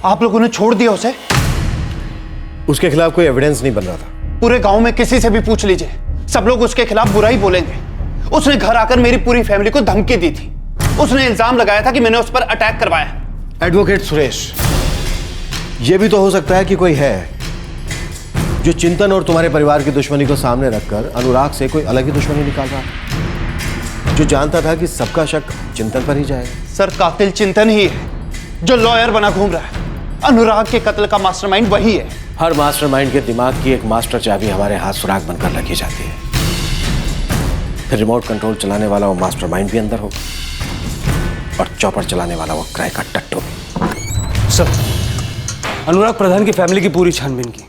आप लोगों ने छोड़ दिया उसे? उसके खिलाफ कोई एविडेंस नहीं बन रहा था। पूरे गांव में किसी से भी पूछ लीजिए, सब लोग उसके खिलाफ बुरा ही बोलेंगे। उसने घर आकर मेरी पूरी फैमिली को धमकी दी थी। उसने इल्जाम लगाया था कि मैंने उस पर अटैक करवाया। एडवोकेट सुरेश, यह भी तो हो सकता है कि कोई है जो चिंतन और तुम्हारे परिवार की दुश्मनी को सामने रखकर अनुराग से कोई अलग ही दुश्मनी निकाल रहा था, जो जानता था कि सबका शक चिंतन पर ही जाएगा। सर, कातिल चिंतन ही है जो लॉयर बना घूम रहा है। अनुराग के कत्ल का मास्टरमाइंड वही है। हर मास्टरमाइंड के दिमाग की एक मास्टर चाबी हमारे हाथ सुराग बनकर रखी जाती है। फिर रिमोट कंट्रोल चलाने वाला वो मास्टरमाइंड भी अंदर होगा और चॉपर चलाने वाला वो क्राई का टट्टू भी। सर, अनुराग प्रधान की फैमिली की पूरी छानबीन की।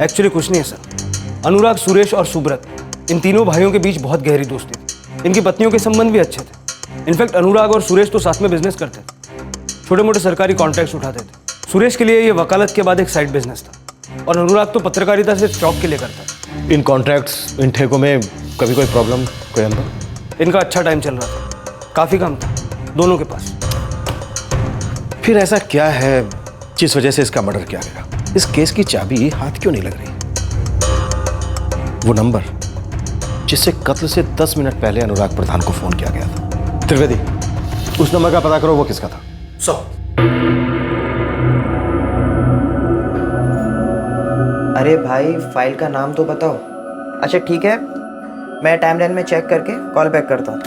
एक्चुअली कुछ नहीं है सर। अनुराग, सुरेश और सुब्रत, इन तीनों भाइयों के बीच बहुत गहरी दोस्ती थी। इनकी पत्नियों के संबंध भी अच्छे थे। इनफैक्ट अनुराग और सुरेश तो साथ में बिजनेस करते थे, छोटे मोटे सरकारी कॉन्ट्रैक्ट्स उठाते थे। सुरेश के लिए ये वकालत के बाद एक साइड बिजनेस था और अनुराग तो पत्रकारिता से शौक के लिए करता है। इन कॉन्ट्रैक्ट्स, इन ठेकों में कभी कोई प्रॉब्लम, कोई अनुभव? इनका अच्छा टाइम चल रहा था, काफी काम था दोनों के पास। फिर ऐसा क्या है जिस वजह से इसका मर्डर किया गया? इस केस की चाबी हाथ क्यों नहीं लग रही? वो नंबर जिससे कत्ल से 10 मिनट पहले अनुराग प्रधान को फोन किया गया था। त्रिवेदी, उस नंबर का पता करो, वो किसका था? अरे भाई, फाइल का नाम तो बताओ। अच्छा ठीक है, मैं टाइमलाइन में चेक करके कॉल बैक करता हूँ।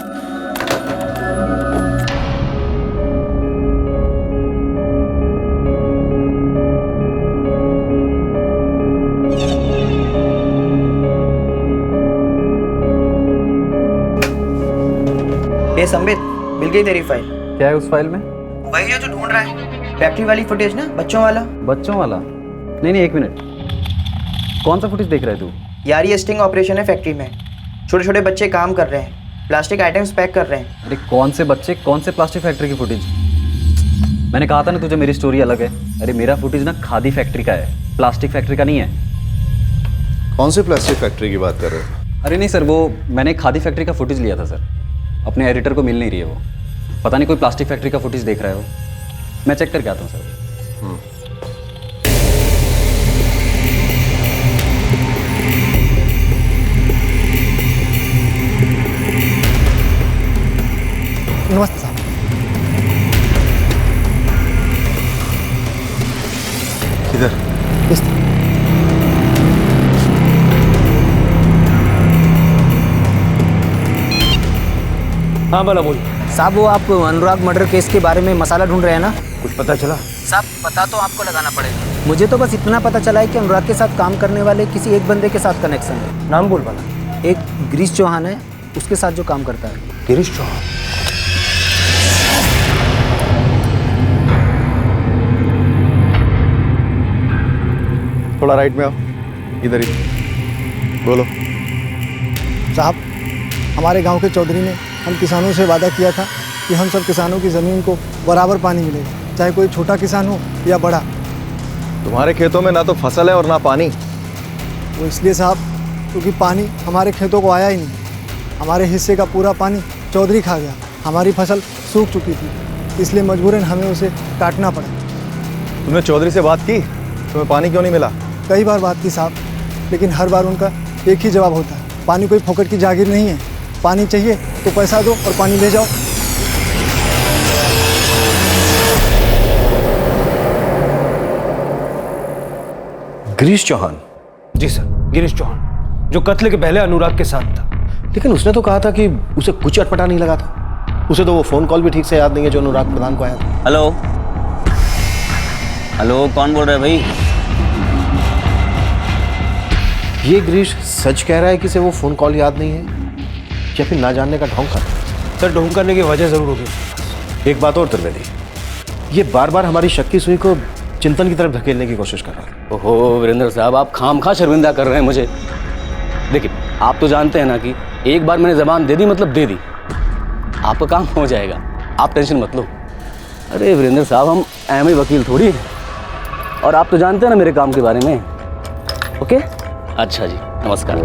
ये संबित, मिल गई तेरी फाइल। क्या है उस फाइल में? वही है जो ढूंढ रहा है, फैक्ट्री वाली फुटेज ना, बच्चों वाला। बच्चों वाला? नहीं, एक मिनट, कौन सा फुटेज देख रहा है तू? यार, ये स्टिंग ऑपरेशन है फैक्ट्री में। छोटे छोटे बच्चे काम कर रहे हैं, प्लास्टिक आइटम्स पैक कर रहे हैं। अरे कौन से बच्चे, कौन से प्लास्टिक फैक्ट्री की फुटेज? मैंने कहा था ना तुझे, मेरी स्टोरी अलग है। अरे मेरा फुटेज ना खादी फैक्ट्री का है, प्लास्टिक फैक्ट्री का नहीं है। कौन से प्लास्टिक फैक्ट्री की बात कर रहे हो? अरे नहीं सर, वो मैंने खादी फैक्ट्री का फुटेज लिया था सर। अपने एडिटर को मिल नहीं रही है वो, पता नहीं कोई प्लास्टिक फैक्ट्री का फुटेज देख रहा है वो। मैं चेक करके आता हूँ सर। नमस्ते साहब। किधर? इस तरफ। हाँ भला बोल। साहब वो आप अनुराग मर्डर केस के बारे में मसाला ढूंढ रहे हैं ना? कुछ पता चला? साहब पता तो आपको लगाना पड़ेगा। मुझे तो बस इतना पता चला है कि अनुराग के साथ काम करने वाले किसी एक बंदे के साथ कनेक्शन है। नाम बोल भला। एक गिरीश चौहान है, उसके साथ जो काम करता है। गिरीश चौहान? थोड़ा राइट में आओ, इधर ही बोलो। साहब, हमारे गांव के चौधरी ने हम किसानों से वादा किया था कि हम सब किसानों की ज़मीन को बराबर पानी मिलेगा, चाहे कोई छोटा किसान हो या बड़ा। तुम्हारे खेतों में ना तो फसल है और ना पानी। वो इसलिए साहब क्योंकि पानी हमारे खेतों को आया ही नहीं। हमारे हिस्से का पूरा पानी चौधरी खा गया। हमारी फसल सूख चुकी थी, इसलिए मजबूरन हमें उसे काटना पड़ा। तुमने चौधरी से बात की? तुम्हें पानी क्यों नहीं मिला? कई बार बात की साहब, लेकिन हर बार उनका एक ही जवाब होता है, पानी कोई फोकट की जागीर नहीं है। पानी चाहिए तो पैसा दो और पानी ले जाओ। गिरीश चौहान? जी सर, गिरीश चौहान, जो कत्ल के पहले अनुराग के साथ था। लेकिन उसने तो कहा था कि उसे कुछ अटपटा नहीं लगा था। उसे तो वो फोन कॉल भी ठीक से याद नहीं है जो अनुराग प्रधान को आया था। हेलो हेलो, कौन बोल रहा है भाई? ये गिरीश सच कह रहा है कि इसे वो फोन कॉल याद नहीं है या फिर ना जानने का ढोंग कर रहा है? सर, ढोंग करने की वजह जरूर होगी। एक बात और त्रिवेदी, ये बार बार हमारी शक की सुई को चिंतन की तरफ धकेलने की कोशिश कर रहा है। ओहो वीरेंद्र साहब, आप खामखा शर्मिंदा कर रहे हैं मुझे। देखिए, आप तो जानते हैं ना कि एक बार मैंने जबान दे दी मतलब दे दी। आपका काम हो जाएगा, आप टेंशन मत लो। अरे वीरेंद्र साहब, हम एम वकील थोड़ी हैं, और आप तो जानते हैं ना मेरे काम के बारे में। ओके, अच्छा जी, नमस्कार।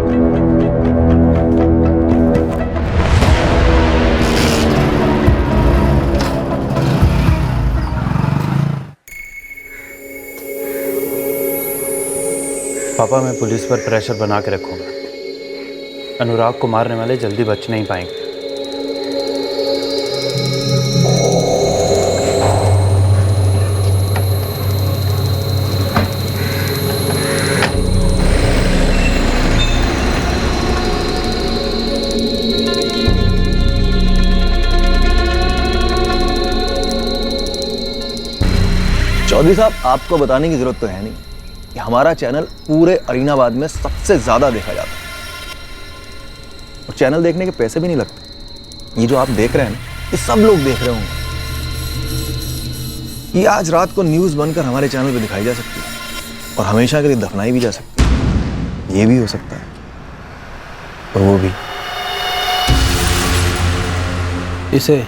पापा, मैं पुलिस पर प्रेशर बना के रखूंगा। अनुराग को मारने वाले जल्दी बच नहीं पाएंगे। चौधरी साहब, आपको बताने की जरूरत तो है नहीं कि हमारा चैनल पूरे अरीनाबाद में सबसे ज्यादा देखा जाता है, और चैनल देखने के पैसे भी नहीं लगते। ये जो आप देख रहे हैं ना, ये सब लोग देख रहे होंगे। ये आज रात को न्यूज बनकर हमारे चैनल पे दिखाई जा सकती है, और हमेशा के लिए दफनाई भी जा सकती है। ये भी हो सकता है, और वो भी। इसे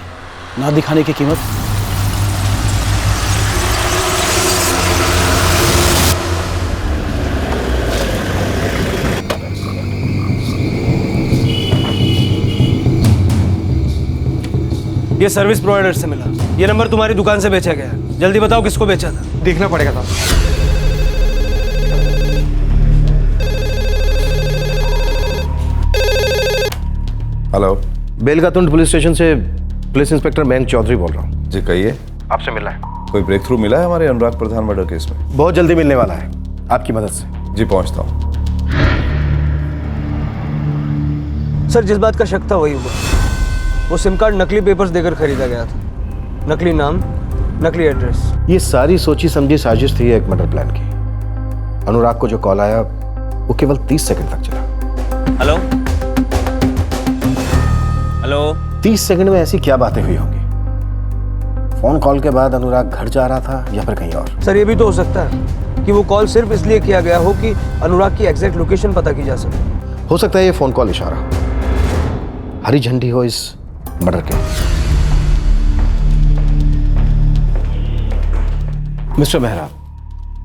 ना दिखाने की कीमत? ये सर्विस प्रोवाइडर से मिला। ये नंबर तुम्हारी दुकान से बेचा गया है। जल्दी बताओ किसको बेचा था। देखना पड़ेगा था। हेलो, बेलगातुंड पुलिस स्टेशन से पुलिस इंस्पेक्टर मयंक चौधरी बोल रहा हूँ। जी कहिए। आपसे मिलना है। कोई ब्रेक थ्रू मिला है हमारे अनुराग प्रधान मर्डर केस में? बहुत जल्दी मिलने वाला है, आपकी मदद से। जी पहुंचता हूँ। सर, जिस बात का शक था वही हुआ। वो सिम कार्ड नकली पेपर्स देकर खरीदा गया था। नकली नाम, नकली एड्रेस। ये सारी सोची समझी साजिश थी एक मर्डर प्लान की। अनुराग को जो कॉल आया वो केवल 30 सेकंड तक चला। Hello hello. 30 सेकंड में ऐसी क्या बातें हुई होंगी? फोन कॉल के बाद अनुराग घर जा रहा था या फिर कहीं और? सर, ये भी तो हो सकता है कि वो कॉल सिर्फ इसलिए किया गया हो कि अनुराग की एग्जैक्ट लोकेशन पता की जा सके। हो सकता है ये फोन कॉल इशारा, हरी झंडी हो इस मर्डर के। मिस्टर मेहरा,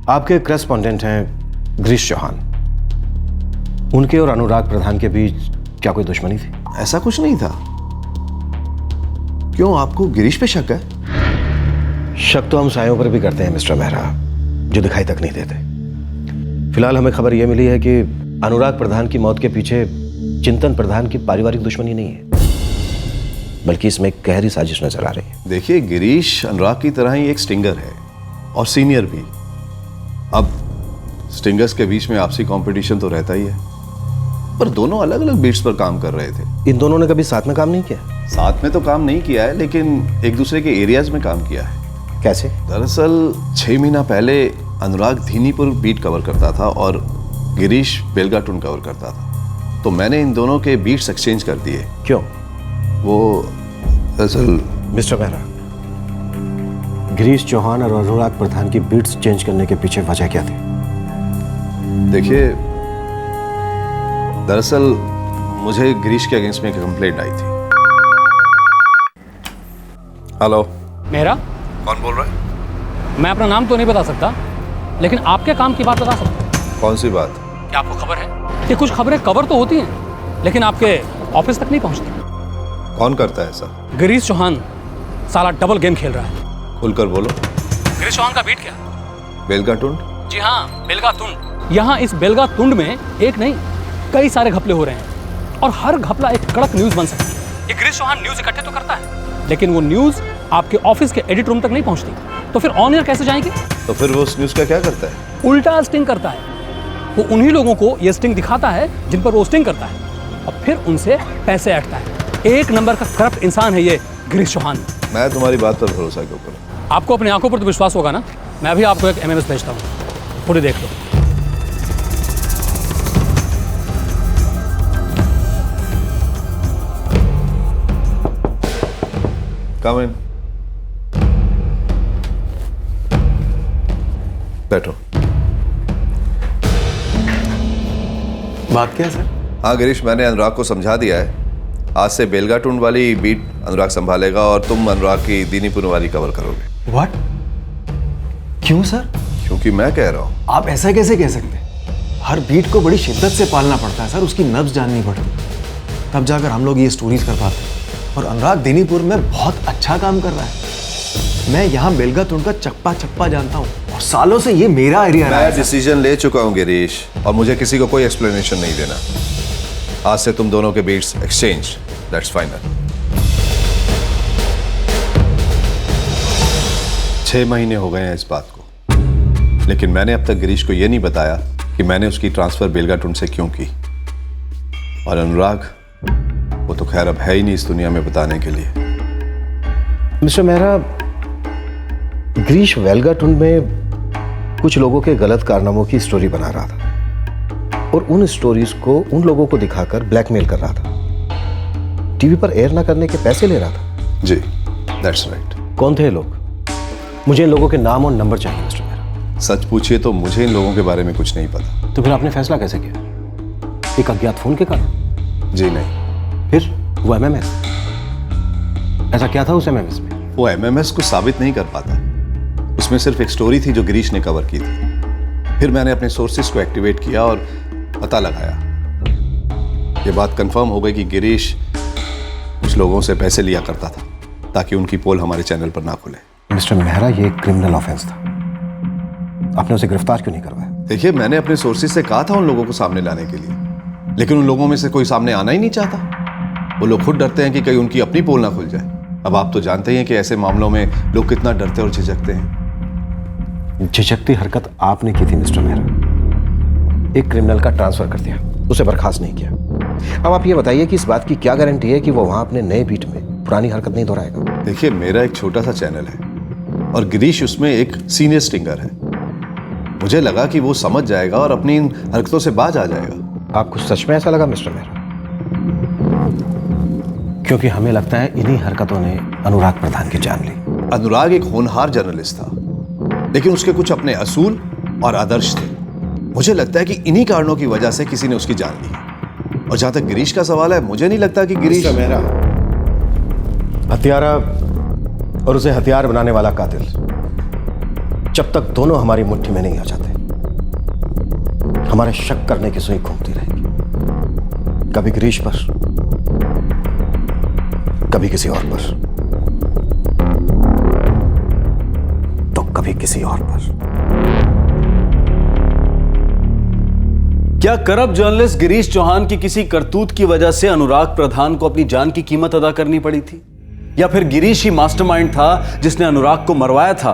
आपके करेस्पॉन्डेंट हैं गिरीश चौहान। उनके और अनुराग प्रधान के बीच क्या कोई दुश्मनी थी? ऐसा कुछ नहीं था। क्यों, आपको गिरीश पे शक है? शक तो हम सायों पर भी करते हैं मिस्टर मेहरा, जो दिखाई तक नहीं देते। फिलहाल हमें खबर यह मिली है कि अनुराग प्रधान की मौत के पीछे चिंतन प्रधान की पारिवारिक दुश्मनी नहीं है, बल्कि इसमें एक गहरी साजिश नजर आ रही है। देखिए, गिरीश अनुराग की तरह ही एक स्टिंगर है और सीनियर भी। अब स्टिंगर्स के बीच में आपसी कंपटीशन तो रहता ही है। पर दोनों अलग अलग बीट्स पर काम कर रहे थे। इन दोनों ने कभी साथ में काम नहीं किया? साथ में तो काम नहीं किया है, लेकिन एक दूसरे के एरियाज में काम किया है। कैसे? दरअसल 6 महीना पहले अनुराग धीनीपुर बीट कवर करता था और गिरीश बेलगाटुन कवर करता था, तो मैंने इन दोनों के बीट्स एक्सचेंज कर दिए। क्यों? वो दरअसल मिस्टर मेहरा, गिरीश चौहान और अनुराग प्रधान की बीट्स चेंज करने के पीछे वजह क्या थी? देखिए, दरअसल मुझे गिरीश के अगेंस्ट में एक कंप्लेंट आई थी। हेलो, मेहरा? कौन बोल रहा है? मैं अपना नाम तो नहीं बता सकता, लेकिन आपके काम की बात बता सकता हूँ। कौन सी बात? क्या आपको खबर है कि कुछ खबरें कवर तो होती हैं, लेकिन आपके ऑफिस तक नहीं पहुँचती? कौन करता है ऐसा? गिरीश चौहान साला डबल गेम खेल रहा है। खुलकर बोलो। गिरीश चौहान का बीट क्या? बेलगाटुंड? जी हाँ, बेलगातुंड। यहाँ इस बेलगातुंड में एक नहीं कई सारे घपले हो रहे हैं, और हर घपला एक कड़क न्यूज बन सकता है। ये गिरीश चौहान न्यूज इकट्ठे तो करता है, लेकिन वो न्यूज आपके ऑफिस के एडिट रूम तक नहीं पहुंचती, तो फिर ऑन एयर कैसे जाएंगी? तो फिर वो उस न्यूज का क्या करता है? उल्टा स्टिंग करता है। वो उन्हीं लोगों को ये स्टिंग दिखाता है जिन पर वो स्टिंग करता है, और फिर उनसे पैसे ऐंठता है। एक नंबर का करप्ट इंसान है ये गिरीश चौहान। मैं तुम्हारी बात पर भरोसा क्यों करूं? आपको अपनी आंखों पर तो विश्वास होगा ना? मैं भी आपको एक MMS भेजता हूँ, थोड़ी देख लो। Come in. बैठो। बात क्या है सर? हाँ गिरीश, मैंने अनुराग को समझा दिया है। आज से बेलगाटुंड वाली बीट अनुराग संभालेगा और तुम अनुराग की दीनीपुर वाली कवर करोगे। व्हाट? क्यों सर? क्योंकि मैं कह रहा हूँ। आप ऐसा कैसे कह सकते हैं? हर बीट को बड़ी शिद्दत से पालना पड़ता है सर, उसकी नब्ज जाननी पड़ती, तब जाकर हम लोग ये स्टोरीज कर पाते हैं। और अनुराग दीनीपुर में बहुत अच्छा काम कर रहा है। मैं यहाँ बेलगातुंड का चप्पा चप्पा जानता हूँ, और सालों से ये मेरा एरिया है। मैं डिसीजन ले चुका हूँ गिरीश, और मुझे किसी को कोई एक्सप्लेनेशन नहीं देना। आज से तुम दोनों के बीट्स एक्सचेंज, दैट्स फाइनल। 6 महीने हो गए हैं इस बात को, लेकिन मैंने अब तक गिरीश को यह नहीं बताया कि मैंने उसकी ट्रांसफर बेलगाटुंड से क्यों की। और अनुराग, वो तो खैर अब है ही नहीं इस दुनिया में बताने के लिए। मिस्टर मेहरा, गिरीश बेलगाटुंड में कुछ लोगों के गलत कारनामों की स्टोरी बना रहा था, और उन स्टोरीज को उन लोगों को दिखाकर ब्लैकमेल कर रहा था। टीवी पर एयर ना करने के पैसे ले रहा था। जी, दैट्स राइट। कौन थे ये लोग? मुझे इन लोगों के नाम और नंबर चाहिए मिस्टर मेहरा। सच पूछिए तो मुझे इन लोगों के बारे में कुछ नहीं पता। तो फिर आपने फैसला कैसे किया? एक अज्ञात फोन के कारण? जी नहीं। फिर वो MMS, ऐसा क्या था उस MMS में? वो MMS को साबित नहीं कर पाता। उसमें सिर्फ एक स्टोरी थी जो गिरीश ने कवर की थी। फिर मैंने अपने सोर्सेस को एक्टिवेट किया और पता लगाया। ये बात कंफर्म हो गई कि गिरीश कुछ लोगों से पैसे लिया करता था ताकि उनकी पोल हमारे चैनल पर ना खुले। मिस्टर मेहरा, ये क्रिमिनल ऑफेंस था, आपने उसे गिरफ्तार क्यों नहीं करवाया? देखिए, मैंने अपने सोर्सेस से कहा था उन लोगों को सामने लाने के लिए, लेकिन उन लोगों में से कोई सामने आना ही नहीं चाहता। वो लोग खुद डरते हैं कि कहीं उनकी अपनी पोल ना खुल जाए। अब आप तो जानते ही हैं कि ऐसे मामलों में लोग कितना डरते और झिझकते हैं। झिझकती हरकत आपने की थी मिस्टर मेहरा। एक क्रिमिनल का ट्रांसफर कर दिया, उसे बर्खास्त नहीं किया। अब आप ये बताइए कि इस बात की क्या गारंटी है कि वो वहां अपने नए बीट में पुरानी हरकत नहीं दोहराएगा? देखिए, मेरा एक छोटा सा चैनल है और गिरीश उसमें एक सीनियर स्टिंगर है। मुझे लगा कि वो समझ जाएगा और अपनी इन हरकतों से बाज आ जाएगा। आपको सच में ऐसा लगा मिस्टर मेहरा? क्योंकि हमें लगता है इन्हीं हरकतों ने अनुराग प्रधान की जान ली। अनुराग एक होनहार जर्नलिस्ट था, लेकिन उसके कुछ अपने असूल और आदर्श थे। मुझे लगता है कि इन्हीं कारणों की वजह से किसी ने उसकी जान ली। और जहां तक गिरीश का सवाल है, मुझे नहीं लगता कि गिरीश मेहरा हत्यारा और उसे हथियार बनाने वाला कातिल जब तक दोनों हमारी मुट्ठी में नहीं आ जाते, हमारे शक करने की सुई घूमती रहेगी। कभी गिरीश पर, कभी किसी और पर, तो कभी किसी और पर। क्या करप्ट जर्नलिस्ट गिरीश चौहान की किसी करतूत की वजह से अनुराग प्रधान को अपनी जान की कीमत अदा करनी पड़ी थी? या फिर गिरीश ही मास्टरमाइंड था जिसने अनुराग को मरवाया था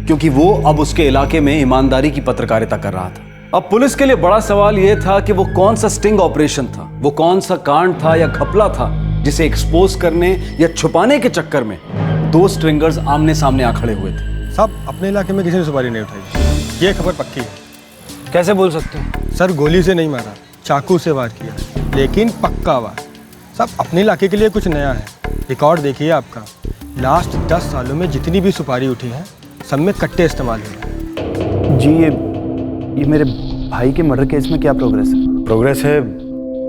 क्योंकि वो अब उसके इलाके में ईमानदारी की पत्रकारिता कर रहा था? अब पुलिस के लिए बड़ा सवाल यह था कि वो कौन सा स्टिंग ऑपरेशन था, वो कौन सा कांड था या घपला था जिसे एक्सपोज करने या छुपाने के चक्कर में दो स्ट्रिंगर्स आमने सामने आ खड़े हुए थे। साहब, अपने इलाके में किसी ने सुपारी नहीं उठाई, ये खबर पक्की है। कैसे बोल सकते हो? सर, गोली से नहीं मारा, चाकू से वार किया, लेकिन पक्का वार। साहब, अपने इलाके के लिए कुछ नया है। रिकॉर्ड देखिए आपका, लास्ट 10 सालों में जितनी भी सुपारी उठी है सब में कट्टे इस्तेमाल हुए। जी, ये मेरे भाई के मर्डर केस में क्या प्रोग्रेस है? प्रोग्रेस है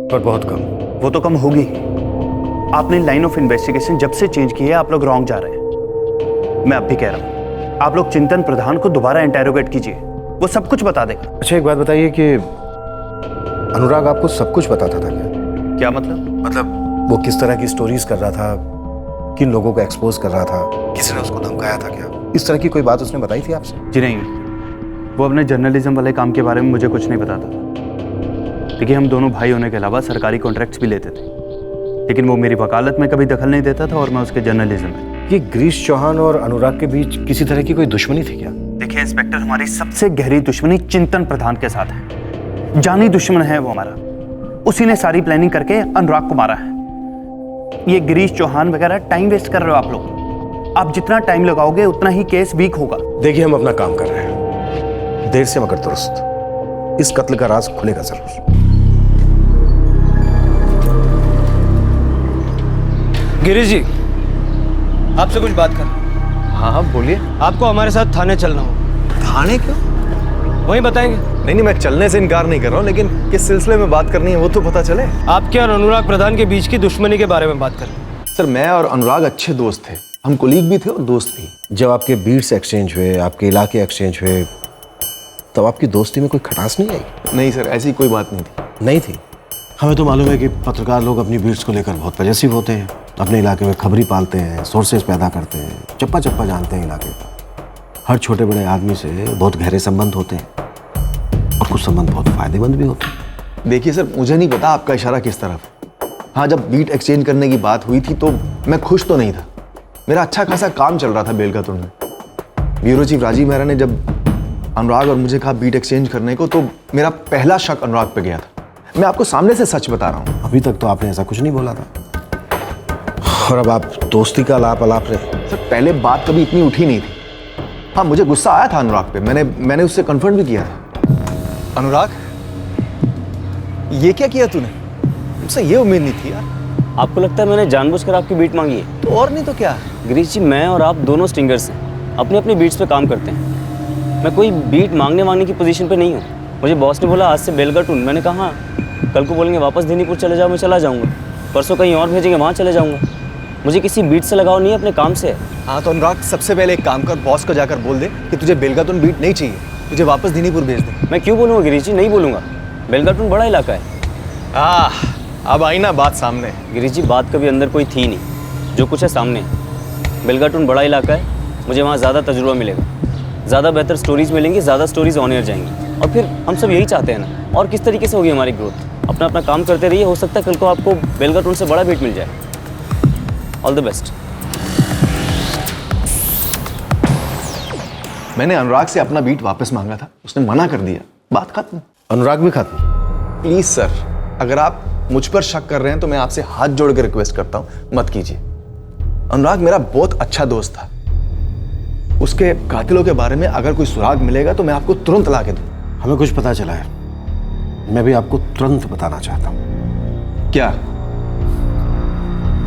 पर बहुत कम। वो तो कम होगी। आपने लाइन ऑफ इन्वेस्टिगेशन जब से चेंज की है, आप लोग रॉन्ग जा रहे हैं। मैं अब भी कह रहा हूँ, आप लोग चिंतन प्रधान को दोबारा इंटेरोगेट कीजिए, वो सब कुछ बता देगा। अच्छा, एक बात बताइए कि अनुराग आपको सब कुछ बताता था क्या? क्या मतलब? मतलब वो किस तरह की स्टोरीज कर रहा था, किन लोगों को एक्सपोज कर रहा था, किसी ने उसको धमकाया था क्या? इस तरह की कोई बात उसने बताई थी आपसे? जी नहीं, वो अपने जर्नलिज्म वाले काम के बारे में मुझे कुछ नहीं बताता था। देखिए, हम दोनों भाई होने के अलावा सरकारी कॉन्ट्रैक्ट्स भी लेते थे, लेकिन वो मेरी वकालत में कभी दखल नहीं देता था और मैं उसके जर्नलिज्म में। ये गिरीश चौहान और अनुराग के बीच किसी तरह की कोई दुश्मनी थी क्या? देखिए इंस्पेक्टर, हमारी सबसे गहरी दुश्मनी चिंतन प्रधान के साथ है। जानी दुश्मन है वो हमारा। उसी ने सारी प्लानिंग करके अनुराग को मारा है। ये गिरीश चौहान वगैरह टाइम वेस्ट कर रहे हो आप लोग। आप जितना टाइम लगाओगे उतना ही केस वीक होगा। देखिए, हम अपना काम कर रहे हैं, देर से मगर दुरुस्त। इस कत्ल का राज खुलेगा जरूर। गिरीश जी, आपसे कुछ बात कर। हाँ हाँ, बोलिए। आपको हमारे साथ थाने चलना हो। थाने क्यों? वहीं बताएंगे। नहीं, मैं चलने से इनकार नहीं कर रहा हूँ, लेकिन किस सिलसिले में बात करनी है वो तो पता चले। आपके और अनुराग प्रधान के बीच की दुश्मनी के बारे में बात करें। सर, मैं और अनुराग अच्छे दोस्त थे, हम कुलीग भी थे और दोस्त भी। जब आपके बीट्स एक्सचेंज हुए, आपके इलाके एक्सचेंज हुए, तब आपकी दोस्ती में कोई खटास नहीं आई? नहीं सर, ऐसी कोई बात नहीं थी। नहीं थी? हमें तो मालूम है कि पत्रकार लोग अपनी बीट्स को लेकर बहुत पजेसिव होते हैं, अपने इलाके में खबरी पालते हैं, सोर्सेज पैदा करते हैं, चप्पा चप्पा जानते हैं इलाके का। हर छोटे बड़े आदमी से बहुत गहरे संबंध होते हैं और कुछ संबंध बहुत फायदेमंद भी होते हैं। देखिए सर, मुझे नहीं पता आपका इशारा किस तरफ। हाँ, जब बीट एक्सचेंज करने की बात हुई थी तो मैं खुश तो नहीं था। मेरा अच्छा खासा काम चल रहा था बेलगातुंड में। ब्यूरो चीफ राजीव मेहरा ने जब अनुराग और मुझे कहा बीट एक्सचेंज करने को, तो मेरा पहला शक अनुराग पे गया था। मैं आपको सामने से सच बता रहा हूँ। अभी तक तो आपने ऐसा कुछ नहीं बोला था, और अब आप दोस्ती का अलाप रहे। सर, पहले बात कभी इतनी उठी नहीं थी। हाँ, मुझे गुस्सा आया था अनुराग पे, मैंने उससे कन्फर्म भी किया था। अनुराग, ये क्या किया तूने? मुझसे ये उम्मीद नहीं थी यार। आपको लगता है मैंने जानबूझकर आपकी बीट मांगी है? तो और नहीं तो क्या। गिरीश जी, मैं और आप दोनों स्टिंगर्स हैं, अपनी अपनी बीट्स पे काम करते हैं। मैं कोई बीट मांगने की पोजीशन पे नहीं हूँ। मुझे बॉस ने बोला आज से बेलगातुंड, मैंने कहा हाँ। कल को बोलेंगे वापस दिनीपुर चले जाओ, मैं चला जाऊँगा। परसों कहीं और भेजेंगे, वहाँ चले जाऊँगा। मुझे किसी बीट से लगाव नहीं है, अपने काम से है। हाँ तो अनुराग, सबसे पहले एक काम कर, बॉस को जाकर बोल दे कि तुझे बेलगातुंड बीट नहीं चाहिए, तुझे वापस दिनीपुर भेज दे। मैं क्यों बोलूँगा गिरीश जी, नहीं बोलूँगा। बेलगातुंड बड़ा इलाका है। अब आई ना बात सामने। गिरीश जी, बात कभी अंदर कोई थी नहीं, जो कुछ है सामने। बेलगातुंड बड़ा इलाका है, मुझे वहाँ ज़्यादा तजुर्बा मिलेगा, ज़्यादा बेहतर स्टोरीज मिलेंगी, ज़्यादा स्टोरीज ऑन एयर जाएंगी। और फिर हम सब यही चाहते हैं ना, और किस तरीके से होगी हमारी ग्रोथ। अपना अपना काम करते रहिए, हो सकता है कल को आपको बेलगातुंड से बड़ा बीट मिल जाए। All the best. मैंने अनुराग से अपना बीट वापस मांगा था, उसने मना कर दिया, बात खत्म। अनुराग भी खत्म। प्लीज सर, अगर आप मुझ पर शक कर रहे हैं तो मैं आपसे हाथ जोड़ के रिक्वेस्ट करता हूं, मत कीजिए। अनुराग मेरा बहुत अच्छा दोस्त था। उसके कातिलों के बारे में अगर कोई सुराग मिलेगा तो मैं आपको तुरंत ला के दूं। हमें कुछ पता चला है, मैं भी आपको तुरंत बताना चाहता हूं। क्या?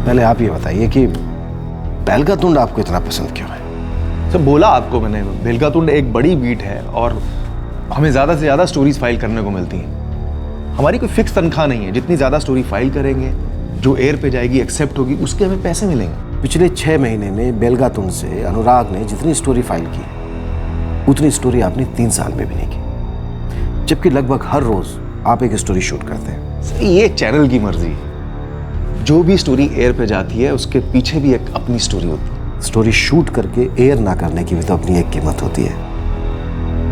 पहले आप ये बताइए कि बेलगातुंड आपको इतना पसंद क्यों है? सर, बोला आपको मैंने, बेलगातुंड एक बड़ी बीट है और हमें ज़्यादा से ज़्यादा स्टोरीज फाइल करने को मिलती हैं। हमारी कोई फिक्स तनख्वाह नहीं है, जितनी ज़्यादा स्टोरी फाइल करेंगे, जो एयर पे जाएगी, एक्सेप्ट होगी, उसके हमें पैसे मिलेंगे। पिछले 6 महीने में बेलगातुंड से अनुराग ने जितनी स्टोरी फाइल की, उतनी स्टोरी आपने 3 साल में भी नहीं की, जबकि लगभग हर रोज आप एक स्टोरी शूट करते हैं। सर, ये चैनल की मर्जी है। जो भी स्टोरी एयर पे जाती है उसके पीछे भी एक अपनी स्टोरी होती है। स्टोरी शूट करके एयर ना करने की भी तो अपनी एक कीमत होती है।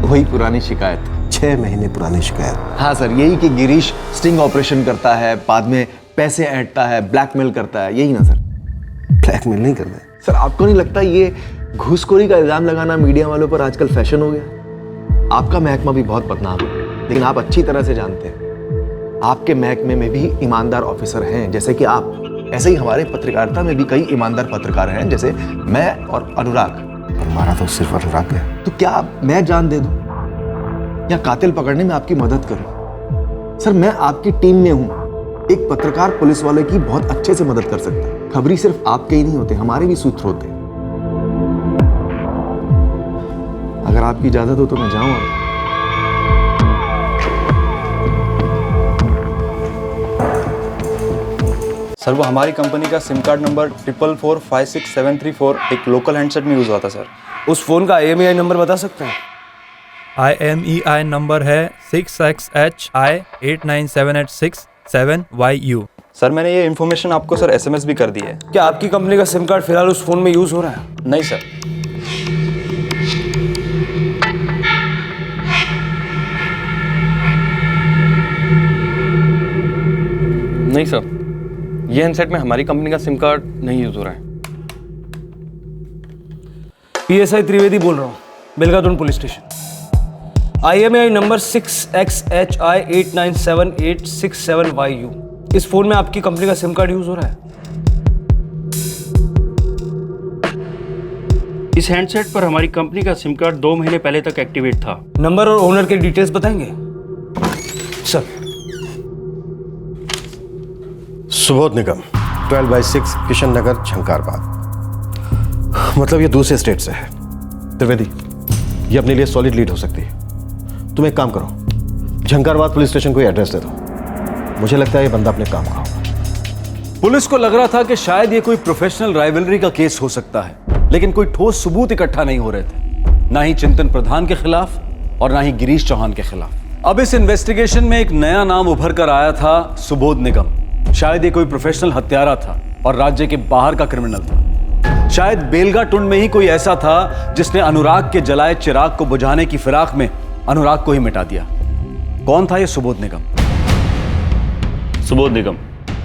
वही पुरानी शिकायत, 6 महीने पुरानी शिकायत। हाँ सर, यही कि गिरीश स्टिंग ऑपरेशन करता है, बाद में पैसे ऐंठता है, ब्लैकमेल करता है, यही ना सर? ब्लैकमेल नहीं करते सर। आपको नहीं लगता ये घूसखोरी का इल्जाम लगाना मीडिया वालों पर आजकल फैशन हो गया? आपका महकमा भी बहुत बदनाम है। लेकिन आप अच्छी तरह से जानते हैं आपके महकमे में भी ईमानदार ऑफिसर हैं जैसे कि आप। ऐसे ही हमारे पत्रकारिता में भी कई ईमानदार पत्रकार हैं जैसे मैं और अनुराग। हमारा तो सिर्फ अनुराग है। तो क्या मैं जान दे दूं या कातिल पकड़ने में आपकी मदद करूं? सर मैं आपकी टीम में हूं। एक पत्रकार पुलिस वाले की बहुत अच्छे से मदद कर सकता है। खबरी सिर्फ आपके ही नहीं होते, हमारे भी सूत्र होते हैं। अगर आपकी इजाजत हो तो मैं जाऊं अब। सर वो हमारी कंपनी का सिम कार्ड नंबर 4445674 एक लोकल हैंडसेट में यूज़ हुआ था सर। उस फ़ोन का IMEI नंबर बता सकते हैं? IMEI नंबर है 6XHI897867YU। सर मैंने ये इन्फॉर्मेशन आपको सर SMS भी कर दी है। क्या आपकी कंपनी का सिम कार्ड फिलहाल उस फ़ोन में यूज़ हो रहा है? नहीं सर। नहीं सर, ये हैंडसेट में हमारी कंपनी का सिम कार्ड नहीं यूज़ हो रहा है। PSI त्रिवेदी बोल रहा हूँ, बेलगातुंड police station. IMEI number 6XHI897867YU। इस फोन में आपकी कंपनी का सिम कार्ड यूज हो रहा है? इस हैंडसेट पर हमारी कंपनी का सिम कार्ड 2 महीने पहले तक एक्टिवेट था। नंबर और ओनर के डिटेल्स बताएंगे सर? सुबोध निगम 12/6 किशन नगर झंकारबाद। मतलब ये दूसरे स्टेट से है। त्रिवेदी ये अपने लिए सॉलिड लीड हो सकती है। तुम एक काम करो, झंकारबाद पुलिस स्टेशन को एड्रेस दे दो। मुझे लगता है ये बंदा अपने काम का होगा। पुलिस को लग रहा था कि शायद ये कोई प्रोफेशनल राइवलरी का केस हो सकता है, लेकिन कोई ठोस सबूत इकट्ठा नहीं हो रहे थे, ना ही चिंतन प्रधान के खिलाफ और ना ही गिरीश चौहान के खिलाफ। अब इस इन्वेस्टिगेशन में एक नया नाम उभर कर आया था, सुबोध निगम। शायद ये कोई प्रोफेशनल हत्यारा था और राज्य के बाहर का क्रिमिनल था। शायद बेलगाटुंड में ही कोई ऐसा था जिसने अनुराग के जलाए चिराग को बुझाने की फिराक में अनुराग को ही मिटा दिया। कौन था ये सुबोध निगम? सुबोध निगम,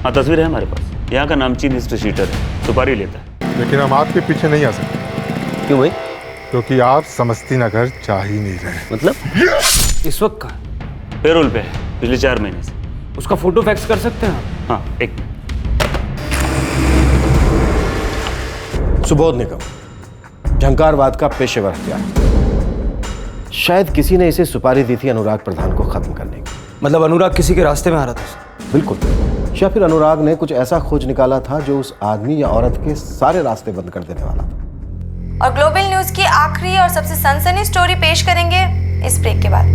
हाँ तस्वीर है हमारे पास। यहाँ का नामचीन हिस्ट्री शीटर है, सुपारी लेता है। लेकिन हम आपके पीछे नहीं आ सकते। क्यों भाई? क्योंकि आप समस्ती नगर जा ही नहीं रहे। मतलब इस वक्त का पेरोल पे है पिछले 4 महीने से। उसका फोटो फैक्स कर सकते हैं? हाँ एक। सुबोध निगम झंकारबाद का पेशेवर हत्यारा। शायद किसी ने इसे सुपारी दी थी अनुराग प्रधान को खत्म करने की। मतलब अनुराग किसी के रास्ते में आ रहा था? बिल्कुल। या फिर अनुराग ने कुछ ऐसा खोज निकाला था जो उस आदमी या औरत के सारे रास्ते बंद कर देने वाला था। और ग्लोबल न्यूज की आखिरी और सबसे सनसनी स्टोरी पेश करेंगे इस ब्रेक के बाद।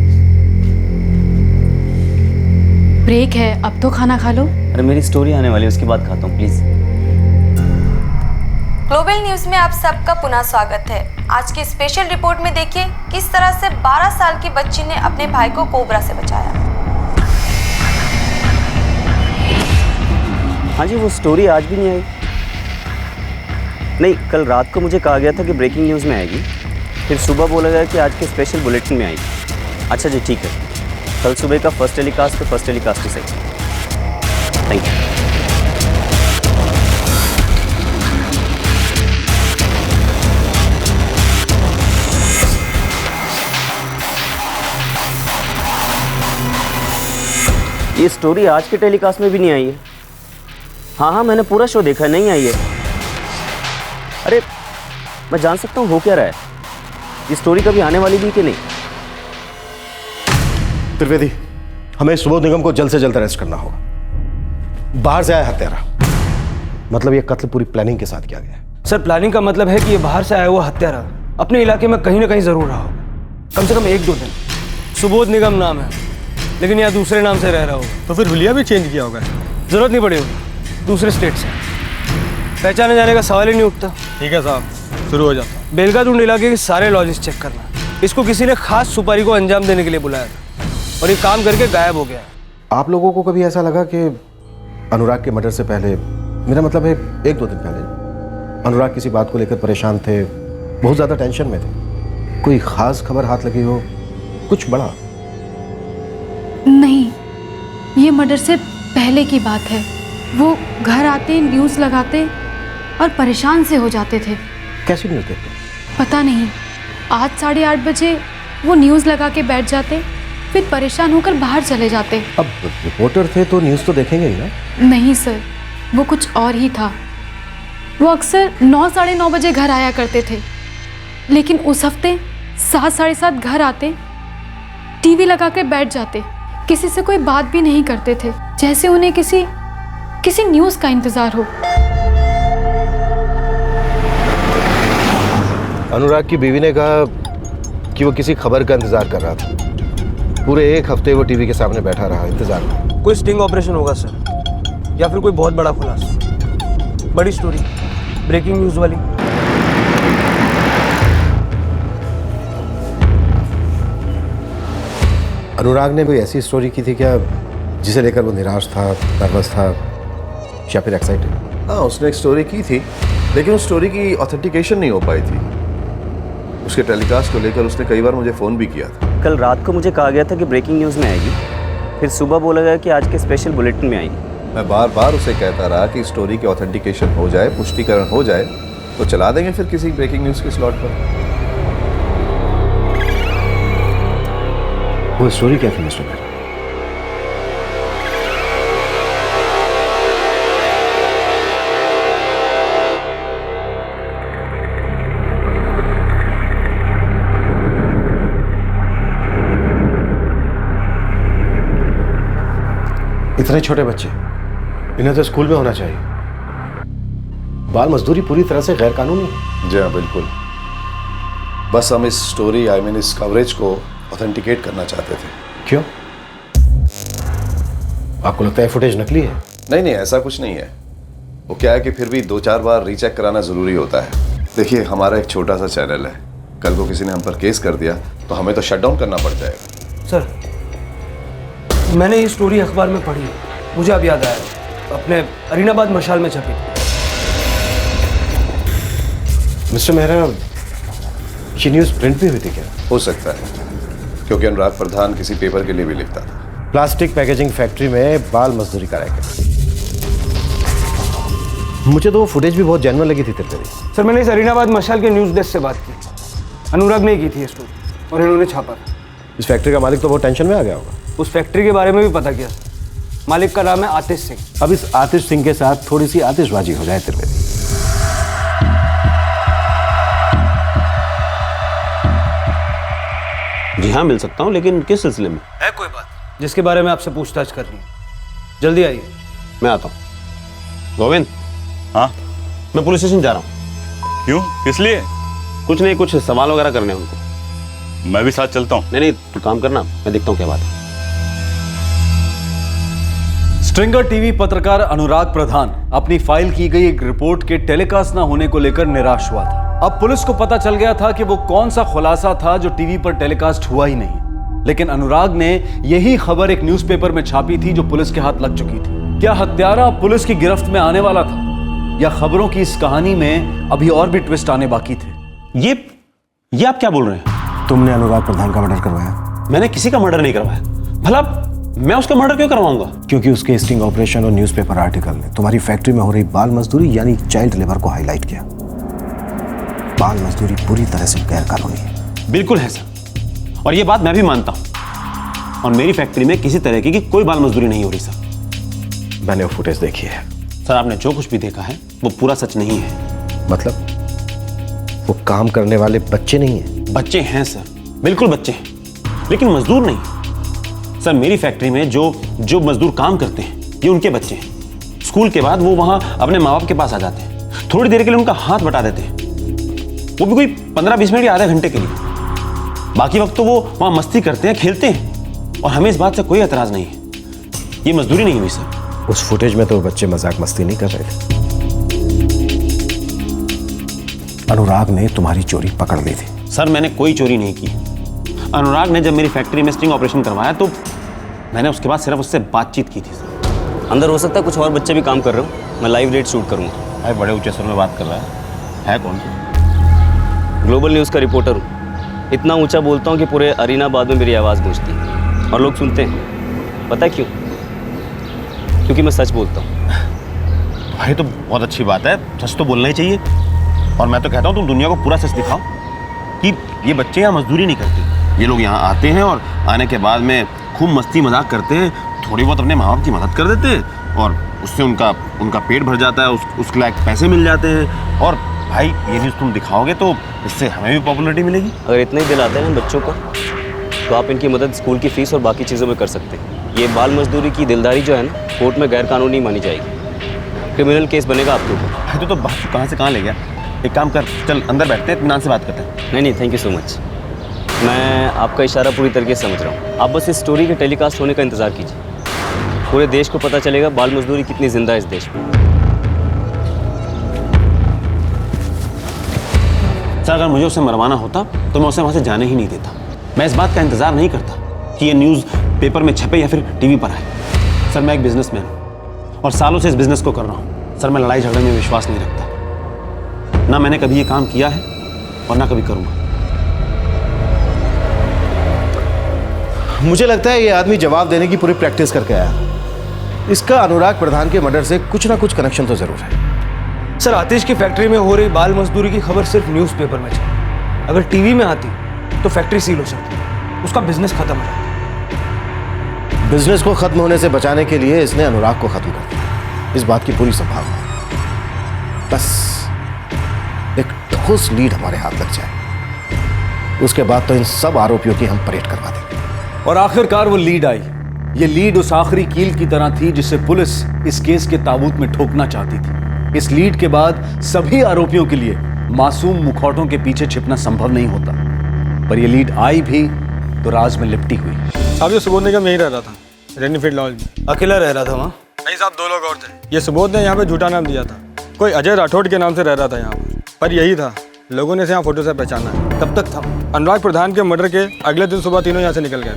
ब्रेक है, अब तो खाना खा लो। अरे मेरी स्टोरी आने वाली है, उसके बाद खाता हूँ प्लीज। ग्लोबल न्यूज में आप सबका पुनः स्वागत है। आज की स्पेशल रिपोर्ट में देखिए किस तरह से 12 साल की बच्ची ने अपने भाई को कोबरा से बचाया। हाँ जी, वो स्टोरी आज भी नहीं आई। नहीं, कल रात को मुझे कहा गया था कि ब्रेकिंग न्यूज़ में आएगी, फिर सुबह बोला गया कि आज के स्पेशल बुलेटिन में आएगी। अच्छा जी ठीक है, कल सुबह का फर्स्ट टेलीकास्ट तो फर्स्ट टेलीकास्ट ही सही। Thank you. ये स्टोरी आज के टेलीकास्ट में भी नहीं आई है। हाँ, मैंने पूरा शो देखा, नहीं आई है। अरे मैं जान सकता हूँ हो क्या रहा है? ये स्टोरी कभी आने वाली भी कि नहीं? त्रिवेदी, हमें सुबोध निगम को जल्द से जल्द अरेस्ट करना होगा। बाहर से आया हत्यारा, मतलब ये कत्ल पूरी प्लानिंग के साथ किया गया है। सर प्लानिंग का मतलब है कि ये बाहर से आया हुआ हत्यारा अपने इलाके में कहीं ना कहीं जरूर रहा होगा, कम से कम 1-2 दिन। सुबोध निगम नाम है, लेकिन यहाँ दूसरे नाम से रह रहा होगा। तो फिर हुलिया भी चेंज किया होगा? जरूरत नहीं पड़ेगी, दूसरे स्टेट से। पहचाने जाने का सवाल ही नहीं उठता। ठीक है साहब, शुरू हो जाता। बेलगातुंड इलाके के सारे लॉजिस चेक करना। इसको किसी ने खास सुपारी को अंजाम देने के लिए बुलाया था और ये काम करके गायब हो गया। आप लोगों को कभी ऐसा लगा कि अनुराग के मर्डर से पहले, मेरा मतलब है 1-2 दिन पहले, अनुराग किसी बात को लेकर परेशान थे, बहुत ज़्यादा टेंशन में थे? कोई खास खबर हाथ लगी हो, कुछ बड़ा? नहीं, ये मर्डर से पहले की बात है। वो घर आते, न्यूज़ लगाते और परेशान से हो जाते थे। कैसी न्यूज़ देखते? पता नहीं, आज 8:30 बजे वो न्यूज़ लगा के बैठ जाते फिर परेशान होकर बाहर चले जाते। अब रिपोर्टर थे तो न्यूज़ तो देखेंगे ही ना। नहीं सर, वो कुछ और ही था। वो अक्सर 9 साढ़े 9 बजे घर आया करते थे, लेकिन उस हफ्ते 7 साढ़े 7 घर आते, टीवी लगा कर बैठ जाते, किसी से कोई बात भी नहीं करते थे, जैसे उन्हें किसी न्यूज़ का इंतजार हो। अनुराग की बीवी ने कहा कि वो किसी खबर का इंतजार कर रहा था। पूरे 1 हफ्ते वो टीवी के सामने बैठा रहा इंतजार में। कोई स्टिंग ऑपरेशन होगा सर, या फिर कोई बहुत बड़ा खुलासा, बड़ी स्टोरी, ब्रेकिंग न्यूज़ वाली। अनुराग ने कोई ऐसी स्टोरी की थी क्या जिसे लेकर वो निराश था, नर्वस था या फिर एक्साइटेड? हाँ, उसने एक स्टोरी की थी, लेकिन उस स्टोरी की ऑथेंटिकेशन नहीं हो पाई थी। उसके टेलीकास्ट को लेकर उसने कई बार मुझे फ़ोन भी किया था। कल रात को मुझे कहा गया था कि ब्रेकिंग न्यूज़ में आएगी, फिर सुबह बोला गया कि आज के स्पेशल बुलेटिन में आएगी। मैं बार बार उसे कहता रहा कि स्टोरी की ऑथेंटिकेशन हो जाए, पुष्टिकरण हो जाए तो चला देंगे फिर किसी ब्रेकिंग न्यूज़ के स्लॉट पर। वो स्टोरी क्या थी मिस्टर मेहरा? इतने छोटे बच्चे, इन्हें तो स्कूल में होना चाहिए। बाल मजदूरी पूरी तरह से गैर कानूनी है। जी हाँ, बिल्कुल। बस हम इस स्टोरी, इस कवरेज को ऑथेंटिकेट करना चाहते थे। क्यों? आपको लगता है फुटेज नकली है? नहीं नहीं, ऐसा कुछ नहीं है। वो क्या है कि फिर भी 2-4 बार रीचेक कराना ज़रूरी होता है। देखिए, हमारा एक छोटा सा चैनल है, कल को किसी ने हम पर केस कर दिया तो हमें तो शट डाउन करना पड़ जाएगा। सर, मैंने ये स्टोरी अखबार में पढ़ी, मुझे अब याद आया, अपने अरीनाबाद मशाल में छपी। मिस्टर मेहरा, ये न्यूज़ प्रिंट भी हुई थी क्या? हो सकता है, क्योंकि अनुराग प्रधान किसी पेपर के लिए भी लिखता था। प्लास्टिक पैकेजिंग फैक्ट्री में बाल मजदूरी का रैकेट। मुझे तो वो फुटेज भी बहुत जेन्युइन लगी थी तेरे। सर, मैंने इस अरीनाबाद मशाल के न्यूज़ डेस्क से बात की, अनुराग ने की थी ये स्टोरी और इन्होंने छापा। इस फैक्ट्री का मालिक तो बहुत टेंशन में आ गया होगा। उस फैक्ट्री के बारे में भी पता किया। मालिक का नाम है आतिश सिंह। अब इस आतिश सिंह के साथ थोड़ी सी आतिशबाजी हो जाए त्रिवेदी। जी हाँ, मिल सकता हूँ, लेकिन किस सिलसिले में? है कोई बात जिसके बारे में आपसे पूछताछ करनी है? जल्दी आइए। मैं आता हूँ। गोविंद। हाँ? मैं पुलिस स्टेशन जा रहा हूँ। क्यों? किस लिए? कुछ नहीं, कुछ सवाल वगैरह करने हैं उनको। मैं भी साथ चलता हूँ। नहीं, तू काम करना, मैं देखता हूँ क्या बात है। स्ट्रिंगर टीवी पत्रकार अनुराग प्रधान अपनी फाइल की गई एक रिपोर्ट के टेलीकास्ट न होने को लेकर निराश हुआ था। अब पुलिस को पता चल गया था कि वो कौन सा खुलासा था जो टीवी पर टेलीकास्ट हुआ ही नहीं, लेकिन अनुराग ने यही खबर एक न्यूज़पेपर में छापी थी जो पुलिस के हाथ लग चुकी थी। क्या हत्यारा पुलिस की गिरफ्त में आने वाला था, या खबरों की इस कहानी में अभी और भी ट्विस्ट आने बाकी थे? ये आप क्या बोल रहे हैं? तुमने अनुराग प्रधान का मर्डर करवाया? मैंने किसी का मर्डर नहीं करवाया। भला मैं उसका मर्डर क्यों करवाऊंगा? क्योंकि उसके स्टिंग ऑपरेशन और न्यूज़पेपर आर्टिकल ने तुम्हारी फैक्ट्री में हो रही बाल मजदूरी यानी चाइल्ड लेबर को हाईलाइट किया। बाल मजदूरी पूरी तरह से गैर कानूनी है। बिल्कुल है सर, और ये बात मैं भी मानता हूं। और मेरी फैक्ट्री में किसी तरह की कोई बाल मजदूरी नहीं हो रही सर। मैंने वो फुटेज देखी है। सर, आपने जो कुछ भी देखा है वो पूरा सच नहीं है। मतलब वो काम करने वाले बच्चे नहीं हैं? बच्चे हैं सर, बिल्कुल बच्चे हैं, लेकिन मजदूर नहीं। सर, मेरी फैक्ट्री में जो मजदूर काम करते हैं ये उनके बच्चे हैं। स्कूल के बाद वो वहां अपने माँ बाप के पास आ जाते हैं, थोड़ी देर के लिए उनका हाथ बटा देते हैं, वो भी कोई 15-20 मिनट या आधे घंटे के लिए। बाकी वक्त तो वो वहां मस्ती करते हैं, खेलते हैं, और हमें इस बात से कोई एतराज नहीं है। ये मजदूरी नहीं हुई सर। उस फुटेज में तो बच्चे मजाक मस्ती नहीं कर रहे थे। अनुराग ने तुम्हारी चोरी पकड़ ली थी। सर, मैंने कोई चोरी नहीं की। अनुराग ने जब मेरी फैक्ट्री में स्टिंग ऑपरेशन करवाया तो मैंने उसके बाद सिर्फ उससे बातचीत की थी सर। अंदर हो सकता है कुछ और बच्चे भी काम कर रहे हो। मैं लाइव रेट शूट करूँगा। भाई, बड़े ऊंचे स्वर में बात कर रहा है कौन? ग्लोबल न्यूज़ का रिपोर्टर हूँ। इतना ऊंचा बोलता हूँ कि पूरे अरीनाबाद में मेरी आवाज़ गूंजती है और लोग सुनते हैं। पता है क्यों? क्योंकि मैं सच बोलता हूँ। भाई, तो बहुत अच्छी बात है, सच तो बोलना ही चाहिए। और मैं तो कहता हूँ तुम दुनिया को पूरा सच दिखाओ कि ये बच्चे यहाँ मजदूरी नहीं करते, ये लोग यहाँ आते हैं और आने के बाद में खूब मस्ती मजाक करते हैं, थोड़ी बहुत अपने माँ बाप की मदद कर देते हैं और उससे उनका पेट भर जाता है, उसके लायक पैसे मिल जाते हैं। और भाई ये न्यूज़ तुम दिखाओगे तो इससे हमें भी पॉपुलैरिटी मिलेगी। अगर इतना ही दिलाते हैं बच्चों को तो आप इनकी मदद स्कूल की फीस और बाकी चीज़ों में कर सकते हैं। ये बाल मजदूरी की दिलदारी जो है ना, कोर्ट में गैर कानूनी मानी जाएगी, क्रिमिनल केस बनेगा आपके ऊपर। तो बात कहाँ से कहाँ ले गया। एक काम कर, चल अंदर बैठते हैं, इत्मीनान से बात करते हैं। नहीं थैंक यू सो मच, मैं आपका इशारा पूरी तरीके से समझ रहा हूँ। आप बस इस स्टोरी के टेलीकास्ट होने का इंतज़ार कीजिए, पूरे देश को पता चलेगा बाल मजदूरी कितनी जिंदा है इस देश में। सर अगर मुझे उसे मरवाना होता तो मैं उसे वहाँ से जाने ही नहीं देता। मैं इस बात का इंतजार नहीं करता कि ये न्यूज़ पेपर में छपे या फिर टीवी पर आए। सर मैं एक बिजनेसमैन हूँ और सालों से इस बिजनेस को कर रहा हूँ। सर मैं लड़ाई झगड़े में विश्वास नहीं रखता, ना मैंने कभी ये काम किया है और ना कभी करूँगा। मुझे लगता है ये आदमी जवाब देने की पूरी प्रैक्टिस करके आया। इसका अनुराग प्रधान के मर्डर से कुछ ना कुछ कनेक्शन तो जरूर है। सर आतिश की फैक्ट्री में हो रही बाल मजदूरी की खबर सिर्फ न्यूज़पेपर में चली, अगर टीवी में आती तो फैक्ट्री सील हो सकती, उसका बिजनेस खत्म हो जाता। बिजनेस को खत्म होने से बचाने के लिए इसने अनुराग को खत्म कर दिया, इस बात की पूरी संभावना है। बस एक ठोस लीड हमारे हाथ लग जाए, उसके बाद तो इन सब आरोपियों की हम परेड करवा देंगे। और आखिरकार वो लीड आई। ये लीड उस आखिरी कील की तरह थी जिसे पुलिस इस केस के ताबूत में ठोकना चाहती थी। इस लीड के बाद सभी आरोपियों के लिए मासूम मुखौटों के पीछे छिपना संभव नहीं होता, पर ये लीड आई भी तो राज में लिपटी हुई। साहब ये सुबोध निगम यहीं रह रहा था, रेनीफील्ड लॉज में। अकेला रह रहा था वहाँ? नहीं साहब, 2 लोग और थे। ये सुबोध ने यहाँ पे झूठा नाम दिया था, कोई अजय राठौड़ के नाम से रह रहा था यहाँ पर यही था। लोगों ने इसे यहाँ फोटो से पहचाना है। कब तक था? अनुराग प्रधान के मर्डर के अगले दिन सुबह तीनों यहाँ से निकल गए।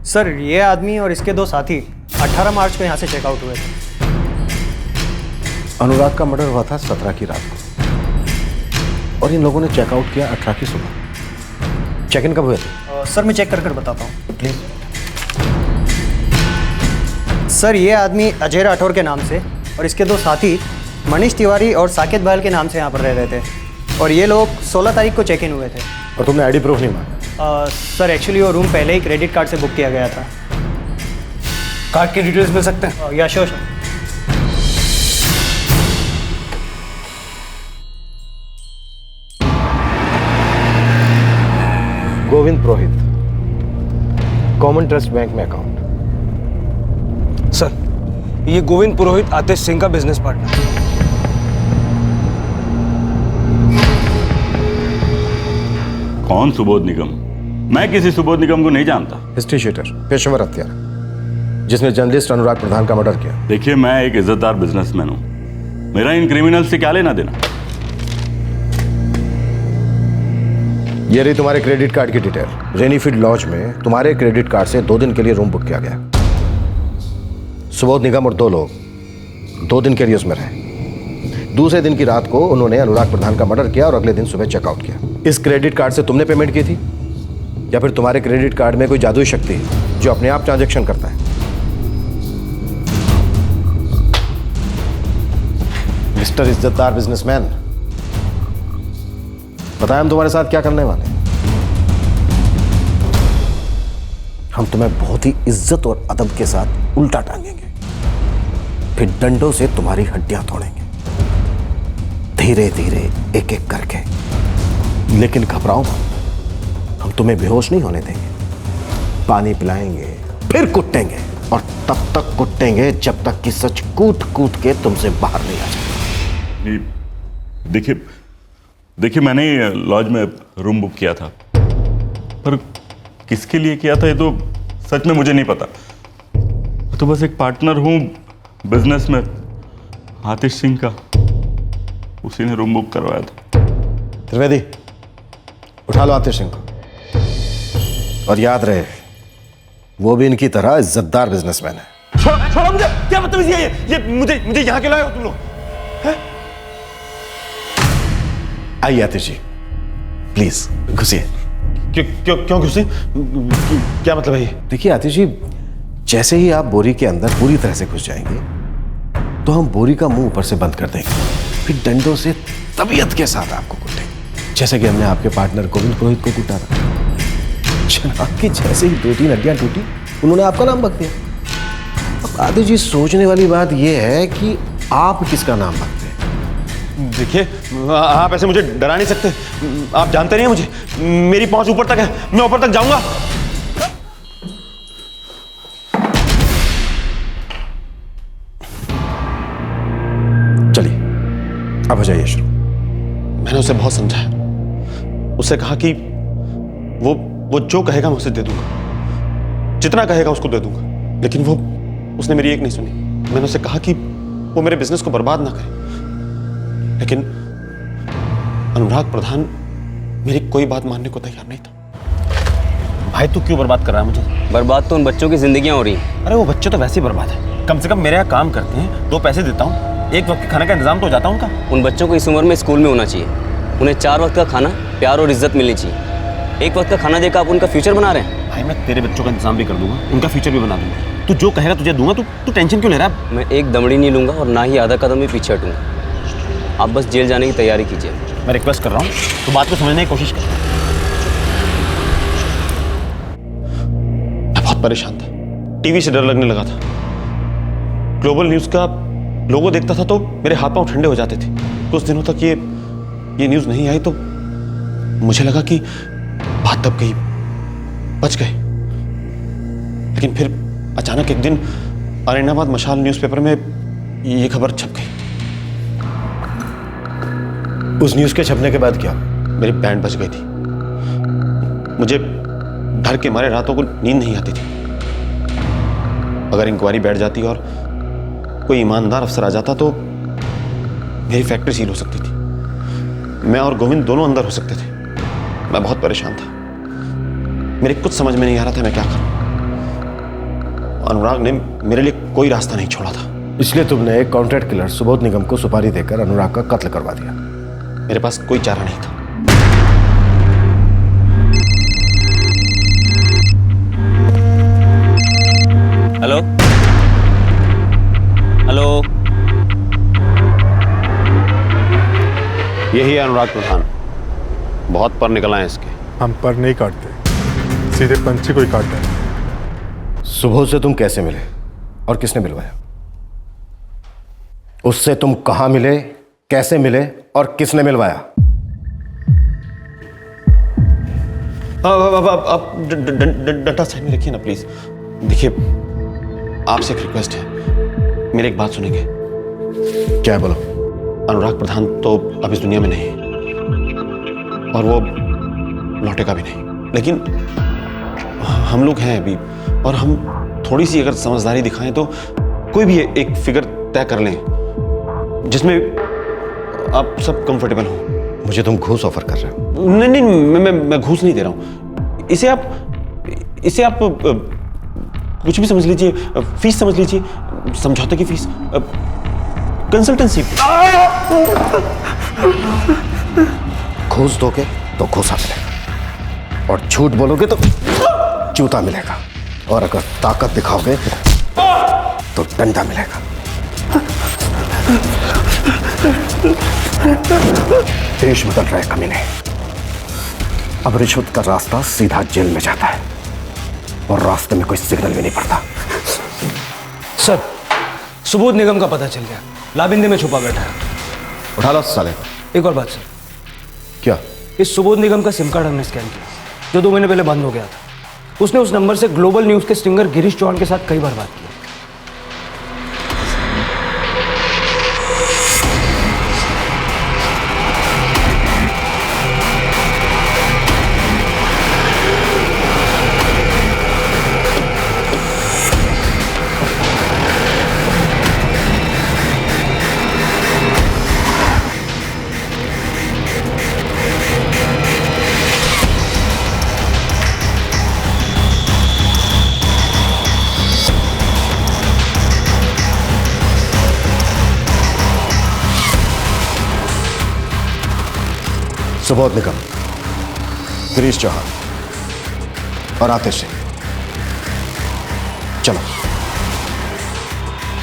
सर ये आदमी और इसके 2 साथी 18 मार्च को यहाँ से चेकआउट हुए थे। अनुराग का मर्डर हुआ था 17 की रात को और इन लोगों ने चेकआउट किया 18 की सुबह। चेक इन कब हुए थे? सर मैं चेक कर बताता हूँ प्लीज़। सर ये आदमी अजय राठौर के नाम से और इसके 2 साथी मनीष तिवारी और साकेत बहल के नाम से यहाँ पर रह रहे थे और ये लोग 16 तारीख को चेक इन हुए थे। और तुमने आईडी प्रूफ नहीं मांगा? सर एक्चुअली वो रूम पहले ही क्रेडिट कार्ड से बुक किया गया था। कार्ड की डिटेल्स मिल सकते हैं? या श्योर। गोविंद पुरोहित, कॉमन ट्रस्ट बैंक में अकाउंट। सर ये गोविंद पुरोहित आतिश सिंह का बिजनेस पार्टनर। कौन सुबोध निगम? मैं किसी सुबोध निगम को नहीं जानता। हिस्ट्री शीटर, पेशेवर हत्यारा, जिसने जर्नलिस्ट अनुराग प्रधान का मर्डर किया। देखिए मैं एक इज्जतदार बिजनेसमैन हूं, मेरा इन क्रिमिनल से क्या लेना देना। ये रही तुम्हारे क्रेडिट कार्ड की डिटेल। रेनीफील्ड लॉज में तुम्हारे क्रेडिट कार्ड से 2 दिन के लिए रूम बुक किया गया। सुबोध निगम और 2 लोग 2 दिन के लिए उसमें रहे। दूसरे दिन की रात को उन्होंने अनुराग प्रधान का मर्डर किया और अगले दिन सुबह चेकआउट किया। इस क्रेडिट कार्ड से तुमने पेमेंट की थी या फिर तुम्हारे क्रेडिट कार्ड में कोई जादुई शक्ति है जो अपने आप ट्रांजैक्शन करता है? मिस्टर इज्जतदार बिजनेसमैन, बताएं हम तुम्हारे साथ क्या करने वाले हैं। हम तुम्हें बहुत ही इज्जत और अदब के साथ उल्टा टांगेंगे, फिर डंडों से तुम्हारी हड्डियां तोड़ेंगे, धीरे धीरे एक एक करके। लेकिन घबराओ मत, हम तुम्हें बेहोश नहीं होने देंगे। पानी पिलाएंगे, फिर कुटेंगे और तब तक कुटेंगे जब तक कि सच कूट कूट के तुमसे बाहर नहीं आ जाए। देखिए मैंने लॉज में रूम बुक किया था, पर किसके लिए किया था ये तो सच में मुझे नहीं पता। तो बस एक पार्टनर हूँ बिजनेस में आतिश सिंह का, उसी ने रूम बुक करवाया था। त्रिवेदी, उठा लो आतिश सिंह को और याद रहे वो भी इनकी तरह इज्जतदार बिजनेसमैन है। छोड़ो मुझे, क्या बदतमीजी है ये मुझे यहाँ क्यों लाए हो तुम लोग? आइए आतिश जी, प्लीज घुसिए। क्यों घुसे? क्या मतलब है ये? देखिए आतिश जी, जैसे ही आप बोरी के अंदर पूरी तरह से घुस जाएंगे तो हम बोरी का मुंह ऊपर से बंद कर देंगे, फिर डंडों से तबीयत के साथ आपको कूटेंगे, जैसे कि हमने आपके पार्टनर गोविंद पुरोहित को कूटा था। जनाब की जैसे ही 2-3 हड्डियां टूटी, उन्होंने आपका नाम बक दिया। अब आतिश जी, सोचने वाली बात यह है कि आप किसका नाम बकते हैं। देखिए, आप ऐसे मुझे डरा नहीं सकते। आप जानते नहीं हैं मुझे, मेरी पहुंच ऊपर तक है, मैं ऊपर तक जाऊंगा। चलिए अब हो जाइए शुरू। मैंने उसे बहुत समझाया, उससे कहा कि वो जो कहेगा मैं उसे दे दूंगा, जितना कहेगा उसको दे दूंगा, लेकिन उसने मेरी एक नहीं सुनी। मैंने उसे कहा कि वो मेरे बिजनेस को बर्बाद ना करे, लेकिन अनुराग प्रधान मेरी कोई बात मानने को तैयार नहीं था। भाई तू क्यों बर्बाद कर रहा है मुझे? बर्बाद तो उन बच्चों की जिंदगियां हो रही हैं। अरे वो बच्चे तो वैसे ही बर्बाद है, कम से कम मेरे यहाँ काम करते हैं, 2 पैसे देता हूँ, एक वक्त के खाने का इंतजाम तो हो जाता है उनका। उन बच्चों को इस उम्र में स्कूल में होना चाहिए, उन्हें 4 वक्त का खाना, प्यार और इज्जत मिलनी चाहिए। एक वक्त का खाना देकर आप उनका फ्यूचर बना रहे हैं। भाई मैं तेरे बच्चों का इंतजाम भी कर दूंगा, उनका फ्यूचर भी बना दूंगा। तू जो कहेगा तुझे दूंगा, तू टेंशन क्यों ले रहा है? मैं एक दमड़ी नहीं लूंगा और ना ही आधा कदम भी पीछे हटूंगा। आप बस जेल जाने की तैयारी कीजिए। मैं रिक्वेस्ट कर रहा हूँ, तो बात को समझने की कोशिश कर। मैं बहुत परेशान था, टीवी से डर लगने लगा था। ग्लोबल न्यूज का लोगो देखता था तो मेरे हाथ पांव ठंडे हो जाते थे। कुछ दिनों तक ये न्यूज नहीं आई तो मुझे लगा कि बात दब गई, बच गए। लेकिन फिर अचानक एक दिन अरेनाबाद मशाल न्यूज़पेपर में ये खबर छप गई। उस न्यूज़ के छपने के बाद क्या? मेरी बैंड बच गई थी। मुझे डर के मारे रातों को नींद नहीं आती थी। अगर इंक्वायरी बैठ जाती और कोई ईमानदार अफसर आ जाता तो मेरी फैक्ट्री सील हो सकती थी, मैं और गोविंद दोनों अंदर हो सकते थे। मैं बहुत परेशान था, मेरे कुछ समझ में नहीं आ रहा था मैं क्या करूं। अनुराग ने मेरे लिए कोई रास्ता नहीं छोड़ा था। इसलिए तुमने एक कॉन्ट्रैक्ट किलर सुबोध निगम को सुपारी देकर अनुराग का कत्ल करवा दिया। मेरे पास कोई चारा नहीं था। हेलो हेलो, यही है अनुराग प्रधान, बहुत पर निकल आए इसके। हम पर नहीं काटते, सीधे पंछी को ही काटते हैं। सुबोध से तुम कैसे मिले और किसने मिलवाया? उससे तुम कहां मिले, कैसे मिले और किसने मिलवाया? आप डंडा साइड में रखिए ना प्लीज। देखिए, आपसे एक रिक्वेस्ट है, मेरी एक बात सुनेंगे? क्या बोलो? अनुराग प्रधान तो अब इस दुनिया में नहीं और वो लौटेगा भी नहीं, लेकिन हम लोग हैं अभी और हम थोड़ी सी अगर समझदारी दिखाएं तो कोई भी एक फिगर तय कर लें जिसमें आप सब कंफर्टेबल हो। मुझे तुम घूस ऑफर कर रहे हो? नहीं, मैं घूस नहीं दे रहा हूं। इसे आप कुछ भी समझ लीजिए, फीस समझ लीजिए, समझौते की फीस, कंसल्टेंसी। घूस दोगे तो घूसा मिलेगा और झूठ बोलोगे तो जूता मिलेगा, और अगर ताकत दिखाओगे तो डंडा मिलेगा। देश बदल रहे कमीने। अब रिश्वत का रास्ता सीधा जेल में जाता है और रास्ते में कोई सिग्नल भी नहीं पड़ता। सर, सुबोध निगम का पता चल गया, लाबिंदे में छुपा बैठा है। उठा लो साले को। एक और बात सर। क्या? इस सुबोध निगम का सिम कार्ड हमने स्कैन किया, जो 2 महीने पहले बंद हो गया था। उसने उस नंबर से ग्लोबल न्यूज के स्टिंगर गिरीश चौहान के साथ कई बार बात की। सुबोध निगम, गिरीश चौहान, और आतिश सिंह। चलो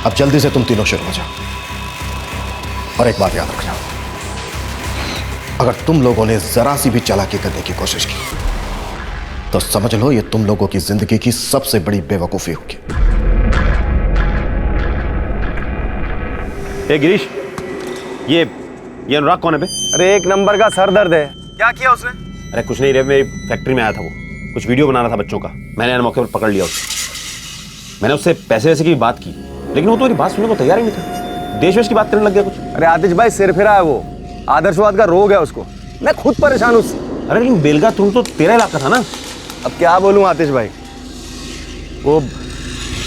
अब जल्दी से तुम तीनों शुरू हो जाओ। और एक बात याद रखना, अगर तुम लोगों ने जरा सी भी चालाकी करने की कोशिश की तो समझ लो ये तुम लोगों की जिंदगी की सबसे बड़ी बेवकूफी होगी। ए गिरीश, ये अनुराग कौन है बे? अरे एक नंबर का सर दर्द है। क्या किया उसने? अरे कुछ नहीं रे, मेरी फैक्ट्री में आया था वो, कुछ वीडियो बना रहा था बच्चों का। मैंने मौके पर पकड़ लिया उसे। मैंने उससे पैसे वैसे की बात की, लेकिन वो तो मेरी बात सुनने को तैयार ही नहीं था। देश वेश की बात करने लग गया कुछ। अरे आतिश भाई सिर फिरा है वो, आदर्शवाद का रोग है उसको। मैं खुद परेशान हूँ उससे। अरे लेकिन बेलगा तुम तो तेरा इलाका था ना। अब क्या बोलूँ आतिश भाई, वो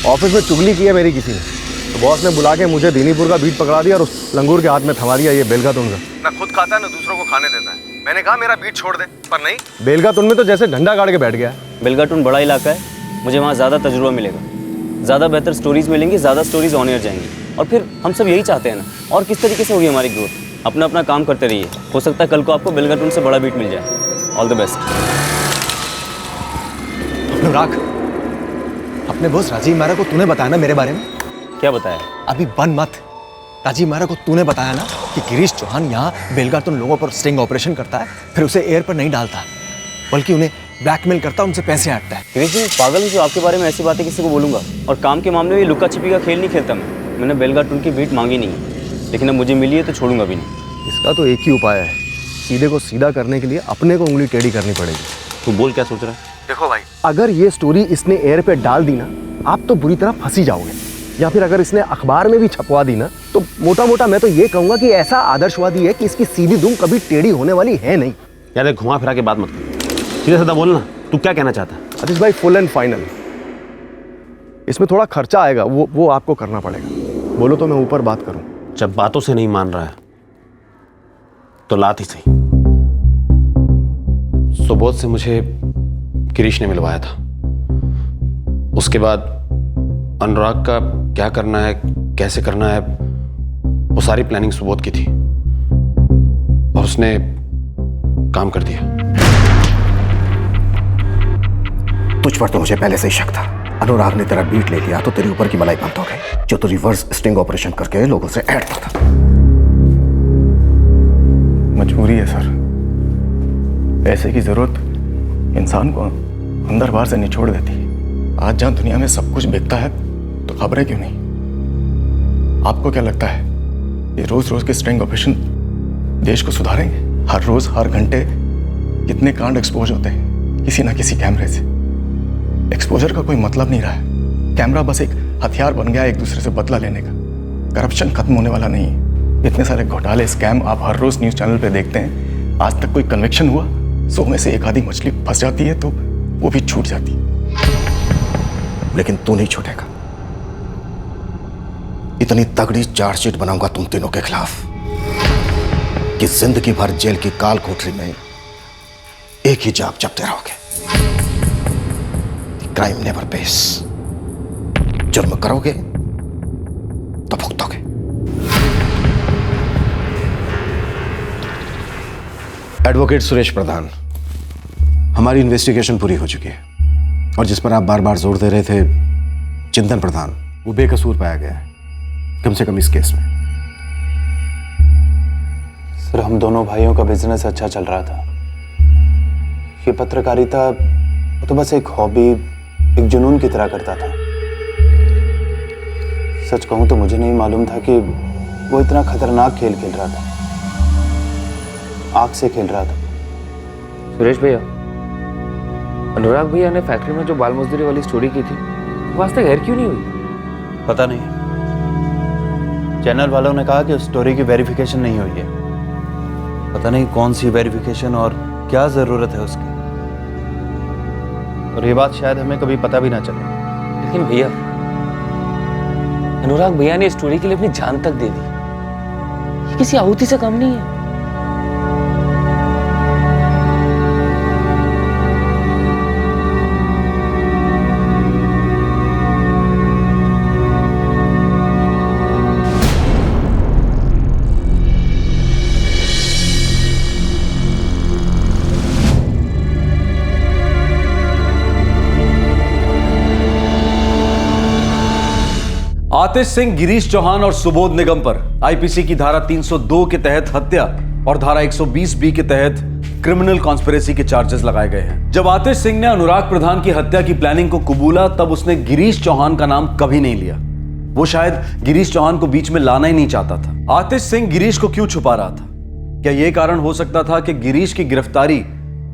ऑफिस में चुगली की है मेरी किसी ने, तो बॉस ने बुला के मुझे दीनीपुर का बीट पकड़ा दिया और उस लंगूर के हाथ में थमा दिया ये बेलगातुन का। ना खुद खाता है ना दूसरों को खाने देता है। मैंने कहा मेरा बीट छोड़ दे, पर नहीं, बेलगातुन में तो जैसे डंडा गाड़ के बैठ गया। बेलगाटून बड़ा इलाका है, मुझे वहाँ ज़्यादा तजुर्बा मिलेगा, ज़्यादा बेहतर स्टोरीज मिलेंगी, ज़्यादा स्टोरीज ऑन एयर जाएंगी। और फिर हम सब यही चाहते हैं ना, और किस तरीके से होगी हमारी ग्रोथ। अपना अपना काम करते रहिए, हो सकता है कल को आपको बेलगाटून से बड़ा बीट मिल जाए। All the best. अनुराग, अपने बॉस राजीव मेहरा को तूने बताया ना मेरे बारे में? क्या बताया? अभी बन मत। राजीव मेहरा को तूने बताया ना कि गिरीश चौहान यहाँ बेलगातुन लोगों पर स्टिंग ऑपरेशन करता है, फिर उसे एयर पर नहीं डालता बल्कि उन्हें ब्लैकमेल करता, उनसे पैसे हटता है। गिरीश जी पागल हूँ जो आपके बारे में ऐसी बातें किसी को बोलूँगा। और काम के मामले में लुका छिपी का खेल नहीं खेलता मैंने बेलगाटून की बीट मांगी नहीं है, लेकिन अब मुझे मिली है तो छोड़ूगा भी नहीं। इसका तो एक ही उपाय है, सीधे को सीधा करने के लिए अपने को उंगली टेढ़ी करनी पड़ेगी। तू बोल क्या सोच रहा है? देखो भाई, अगर ये स्टोरी इसने एयर पे डाल दी ना, आप तो बुरी तरह फंसी जाओगे। या फिर अगर इसने अखबार में भी छपवा दी ना, तो मोटा मोटा मैं तो ये कहूंगा कि ऐसा आदर्शवादी है कि इसकी सीधी दुम कभी टेढ़ी होने वाली है नहीं। यार घुमा फिरा के बात मत कर, सीधा साधा बोलना, तू क्या कहना चाहता है? आतिश भाई फुल एंड फाइनल, इसमें थोड़ा खर्चा आएगा, वो आपको करना पड़ेगा। बोलो तो मैं ऊपर बात करूं। जब बातों से नहीं मान रहा है तो लात ही सही। सुबोध से मुझे गिरीश ने मिलवाया था, उसके बाद अनुराग का क्या करना है, कैसे करना है, वो सारी प्लानिंग सुबोध की थी और उसने काम कर दिया। तुझ पर तो मुझे पहले से ही शक था। अनुराग ने तेरा बीट ले लिया तो तेरे ऊपर की मलाई बंद हो गई, जो तो रिवर्स स्टिंग ऑपरेशन करके लोगों से ऐडता था। मजबूरी है सर, पैसे की जरूरत इंसान को अंदर बाहर से निचोड़ देती है। आज जहां दुनिया में सब कुछ बिकता है तो खबरें क्यों नहीं? आपको क्या लगता है ये रोज रोज के स्ट्रिंग ऑपरेशन देश को सुधारेंगे? हर रोज हर घंटे कितने कांड एक्सपोज होते हैं किसी ना किसी कैमरे से। एक्सपोजर का कोई मतलब नहीं रहा है। कैमरा बस एक हथियार बन गया एक दूसरे से बदला लेने का। करप्शन खत्म होने वाला नहीं है। इतने सारे घोटाले स्कैम आप हर रोज न्यूज चैनल पे देखते हैं, आज तक कोई कन्विक्शन हुआ? 100 में से एक आधी मछली फंस जाती है तो वो भी छूट जाती है। लेकिन तू नहीं छूटेगा। इतनी तगड़ी चार्जशीट बनाऊंगा तुम तीनों के खिलाफ कि जिंदगी भर जेल की काल कोठरी में एक ही जाप जपते रहोगे। Crime never pays. जुर्म करोगे तो भुगतोगे। एडवोकेट सुरेश प्रधान, हमारी इन्वेस्टिगेशन पूरी हो चुकी है और जिस पर आप बार बार जोर दे रहे थे, चिंतन प्रधान, वो बेकसूर पाया गया है, कम से कम इस केस में। सर हम दोनों भाइयों का बिजनेस अच्छा चल रहा था। ये पत्रकारिता तो बस एक हॉबी, एक जुनून की तरह करता था। सच कहूं तो मुझे नहीं मालूम था कि वो इतना खतरनाक खेल खेल रहा था, आग से खेल रहा था। सुरेश भैया, अनुराग भैया ने फैक्ट्री में जो बाल मजदूरी वाली स्टोरी की थी, वो आज तक एयर क्यों नहीं हुई? पता नहीं, चैनल वालों ने कहा कि उस स्टोरी की वेरिफिकेशन नहीं हुई है। पता नहीं कौन सी वेरिफिकेशन और क्या जरूरत है उसकी, और ये बात शायद हमें कभी पता भी ना चले। लेकिन भैया, अनुराग भैया ने स्टोरी के लिए अपनी जान तक दे दी। ये किसी आहुति से कम नहीं है। आतिश सिंह, गिरीश चौहान और सुबोध निगम पर आईपीसी की धारा 302 के तहत हत्या और धारा 120B के तहत क्रिमिनल कॉन्स्पिरेसी के चार्जेस लगाए गए हैं। जब आतिश सिंह ने अनुराग प्रधान की हत्या की प्लानिंग को कबूला, तब उसने गिरीश चौहान का नाम कभी नहीं लिया। वो शायद गिरीश चौहान को बीच में लाना ही नहीं चाहता था। आतिश सिंह गिरीश को क्यों छुपा रहा था? क्या यह कारण हो सकता था कि गिरीश की गिरफ्तारी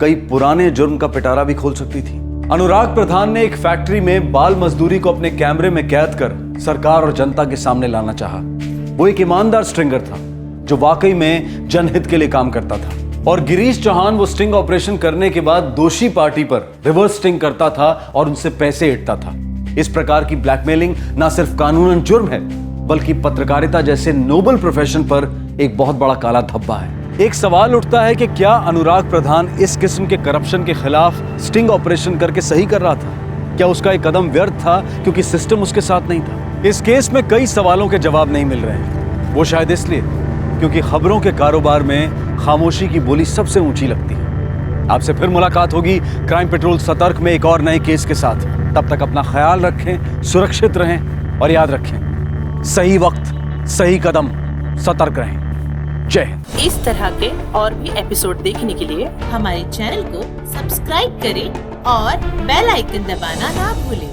कई पुराने जुर्म का पिटारा भी खोल सकती थी? अनुराग प्रधान ने एक फैक्ट्री में बाल मजदूरी को अपने कैमरे में कैद कर सरकार और जनता के सामने लाना चाहा। वो एक ईमानदार स्ट्रिंगर था जो वाकई में जनहित के लिए काम करता था। और गिरीश चौहान वो स्टिंग ऑपरेशन करने के बाद दोषी पार्टी पर रिवर्स स्टिंग करता था और उनसे पैसे ऐंठता था। इस प्रकार की ब्लैकमेलिंग ना सिर्फ कानूनन जुर्म है, बल्कि पत्रकारिता जैसे नोबल प्रोफेशन पर एक बहुत बड़ा काला धब्बा है। एक सवाल उठता है कि क्या अनुराग प्रधान इस किस्म के करप्शन के खिलाफ स्टिंग ऑपरेशन करके सही कर रहा था? क्या उसका एक कदम व्यर्थ था क्योंकि सिस्टम उसके साथ नहीं था? इस केस में कई सवालों के जवाब नहीं मिल रहे हैं। वो शायद इसलिए क्योंकि खबरों के कारोबार में खामोशी की बोली सबसे ऊंची लगती है। आपसे फिर मुलाकात होगी क्राइम पेट्रोल सतर्क में एक और नए केस के साथ। तब तक अपना ख्याल रखें, सुरक्षित रहें और याद रखें, सही वक्त, सही कदम, सतर्क रहें। जय हिंद। इस तरह के और भी एपिसोड देखने के लिए हमारे चैनल को सब्सक्राइब करें और बेल आइकन दबाना ना भूलें।